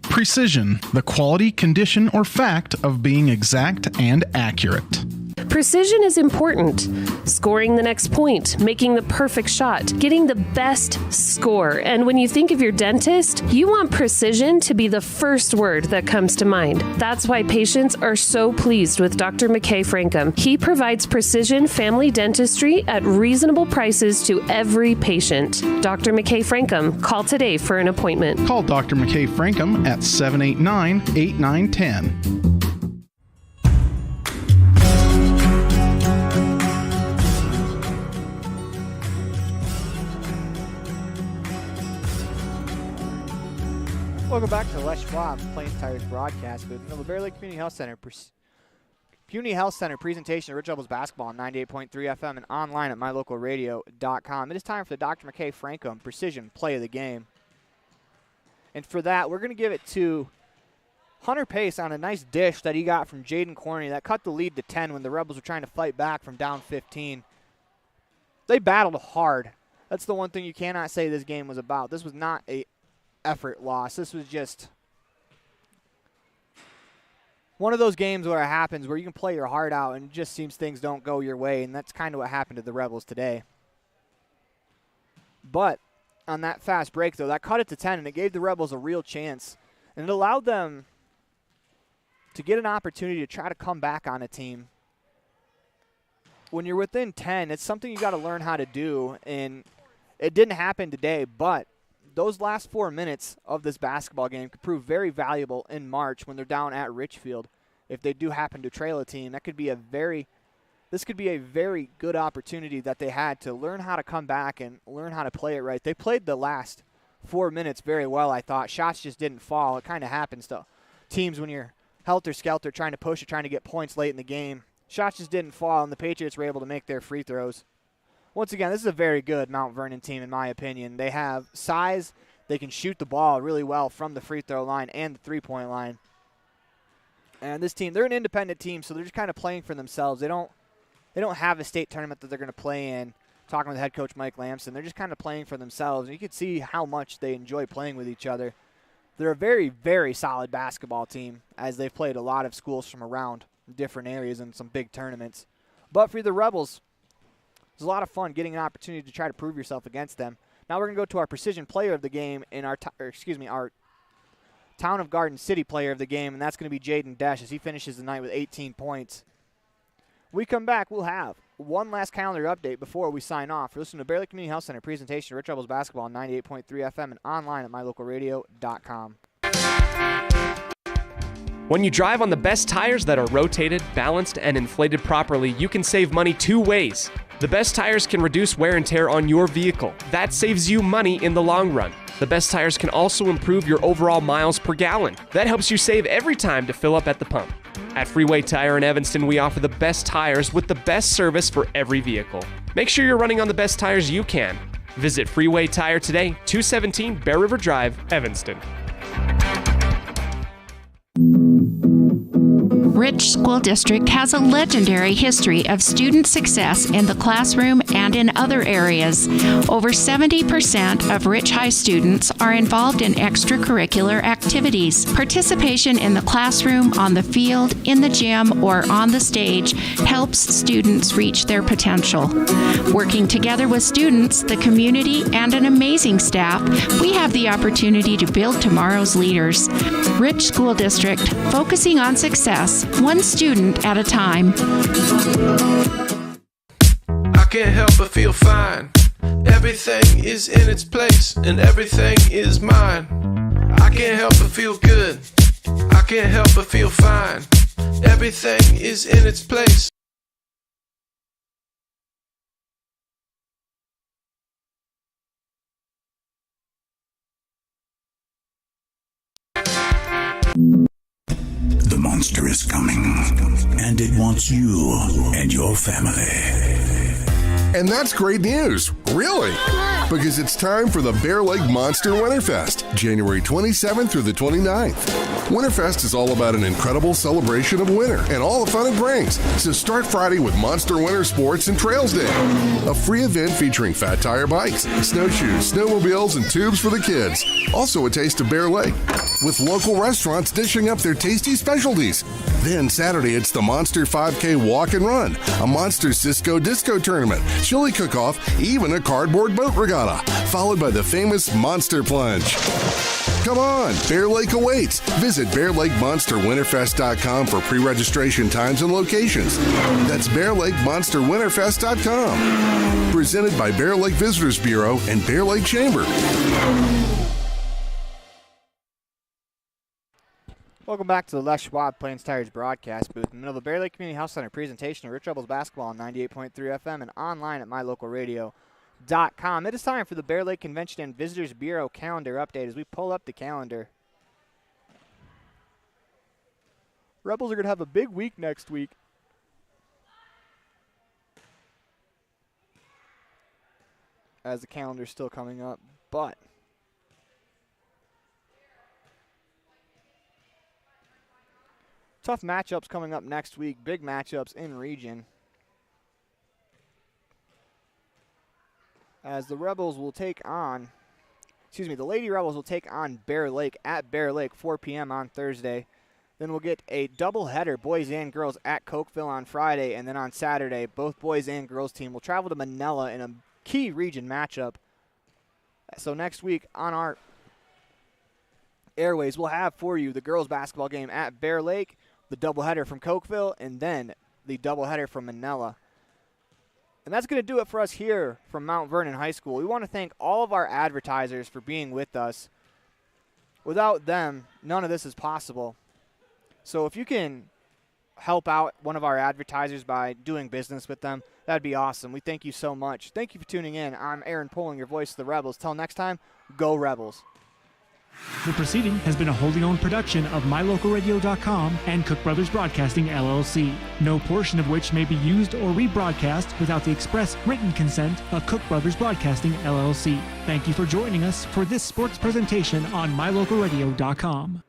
Precision, the quality, condition, or fact of being exact and accurate. Precision is important. Scoring the next point, making the perfect shot, getting the best score. And when you think of your dentist, you want precision to be the first word that comes to mind. That's why patients are so pleased with Dr. McKay Frankum. He provides precision family dentistry at reasonable prices to every patient. Dr. McKay Frankum, call today for an appointment. Call Dr. McKay Frankum at 789-8910. Welcome back to Les Schwab Plains Tires broadcast with the Bear Lake Community Health Center. Community Health Center presentation of Rich Rebels basketball on 98.3 FM and online at mylocalradio.com. It is time for the Dr. McKay Frankum Precision Play of the Game. And for that, we're going to give it to Hunter Pace on a nice dish that he got from Jaden Corney that cut the lead to 10 when the Rebels were trying to fight back from down 15. They battled hard. That's the one thing you cannot say this game was about. This was not a effort loss. This was just one of those games where it happens where you can play your heart out and it just seems things don't go your way, and that's kind of what happened to the Rebels today. But on that fast break, though, that cut it to 10, and it gave the Rebels a real chance, and it allowed them to get an opportunity to try to come back on a team. When you're within 10, it's something you got to learn how to do, and it didn't happen today, but those last 4 minutes of this basketball game could prove very valuable in March when they're down at Richfield. If they do happen to trail a team, this could be a very good opportunity that they had to learn how to come back and learn how to play it right. They played the last 4 minutes very well, I thought. Shots just didn't fall. It kind of happens to teams when you're helter-skelter trying to push or trying to get points late in the game. Shots just didn't fall, and the Patriots were able to make their free throws. Once again, this is a very good Mount Vernon team, in my opinion. They have size. They can shoot the ball really well from the free throw line and the three-point line. And this team, they're an independent team, so they're just kind of playing for themselves. They don't have a state tournament that they're going to play in. Talking with head coach Mike Lamson, they're just kind of playing for themselves. And you can see how much they enjoy playing with each other. They're a very, very solid basketball team, as they've played a lot of schools from around different areas in some big tournaments. But for the Rebels, it was a lot of fun getting an opportunity to try to prove yourself against them. Now we're going to go to our precision player of the game in our Town of Garden City player of the game, and that's going to be Jaden Desch as he finishes the night with 18 points. When we come back, we'll have one last calendar update before we sign off. You're listening to Bear Lake Community Health Center presentation of Rich Rebels basketball on 98.3 FM and online at mylocalradio.com. When you drive on the best tires that are rotated, balanced, and inflated properly, you can save money 2 ways. The best tires can reduce wear and tear on your vehicle. That saves you money in the long run. The best tires can also improve your overall miles per gallon. That helps you save every time to fill up at the pump. At Freeway Tire in Evanston, we offer the best tires with the best service for every vehicle. Make sure you're running on the best tires you can. Visit Freeway Tire today, 217 Bear River Drive, Evanston. Rich School District has a legendary history of student success in the classroom and in other areas. Over 70% of Rich High students are involved in extracurricular activities. Participation in the classroom, on the field, in the gym, or on the stage helps students reach their potential. Working together with students, the community, and an amazing staff, we have the opportunity to build tomorrow's leaders. Rich School District, focusing on success, one student at a time. I can't help but feel fine. Everything is in its place and everything is mine. I can't help but feel good. I can't help but feel fine. Everything is in its place. The monster is coming, and it wants you and your family. And that's great news, really, because it's time for the Bear Lake Monster Winterfest, January 27th through the 29th. Winterfest is all about an incredible celebration of winter and all the fun it brings. So start Friday with Monster Winter Sports and Trails Day, a free event featuring fat tire bikes, snowshoes, snowmobiles, and tubes for the kids. Also a taste of Bear Lake, with local restaurants dishing up their tasty specialties. Then Saturday, it's the Monster 5K Walk and Run, a Monster Cisco Disco Tournament, chili cook-off, even a cardboard boat regatta, followed by the famous Monster Plunge. Come on, Bear Lake awaits. Visit BearLakeMonsterWinterfest.com for pre-registration times and locations. That's BearLakeMonsterWinterfest.com. Presented by Bear Lake Visitors Bureau and Bear Lake Chamber. Welcome back to the Les Schwab Plains Tires broadcast booth in the middle of the Bear Lake Community Health Center presentation of Rich Rebels basketball on 98.3 FM and online at mylocalradio.com. It is time for the Bear Lake Convention and Visitors Bureau calendar update as we pull up the calendar. Rebels are going to have a big week next week. As the calendar's still coming up, but tough matchups coming up next week. Big matchups in region. As the Rebels will take on, the Lady Rebels will take on Bear Lake at Bear Lake, 4 p.m. on Thursday. Then we'll get a doubleheader, boys and girls, at Cokeville on Friday. And then on Saturday, both boys and girls team will travel to Manila in a key region matchup. So next week on our airways, we'll have for you the girls basketball game at Bear Lake, the doubleheader from Cokeville, and then the doubleheader from Manila. And that's going to do it for us here from Mount Vernon High School. We want to thank all of our advertisers for being with us. Without them, none of this is possible. So if you can help out one of our advertisers by doing business with them, that'd be awesome. We thank you so much. Thank you for tuning in. I'm Aaron Poling, your voice of the Rebels. Till next time, go Rebels. The proceeding has been a wholly owned production of MyLocalRadio.com and Cook Brothers Broadcasting, LLC, no portion of which may be used or rebroadcast without the express written consent of Cook Brothers Broadcasting, LLC. Thank you for joining us for this sports presentation on MyLocalRadio.com.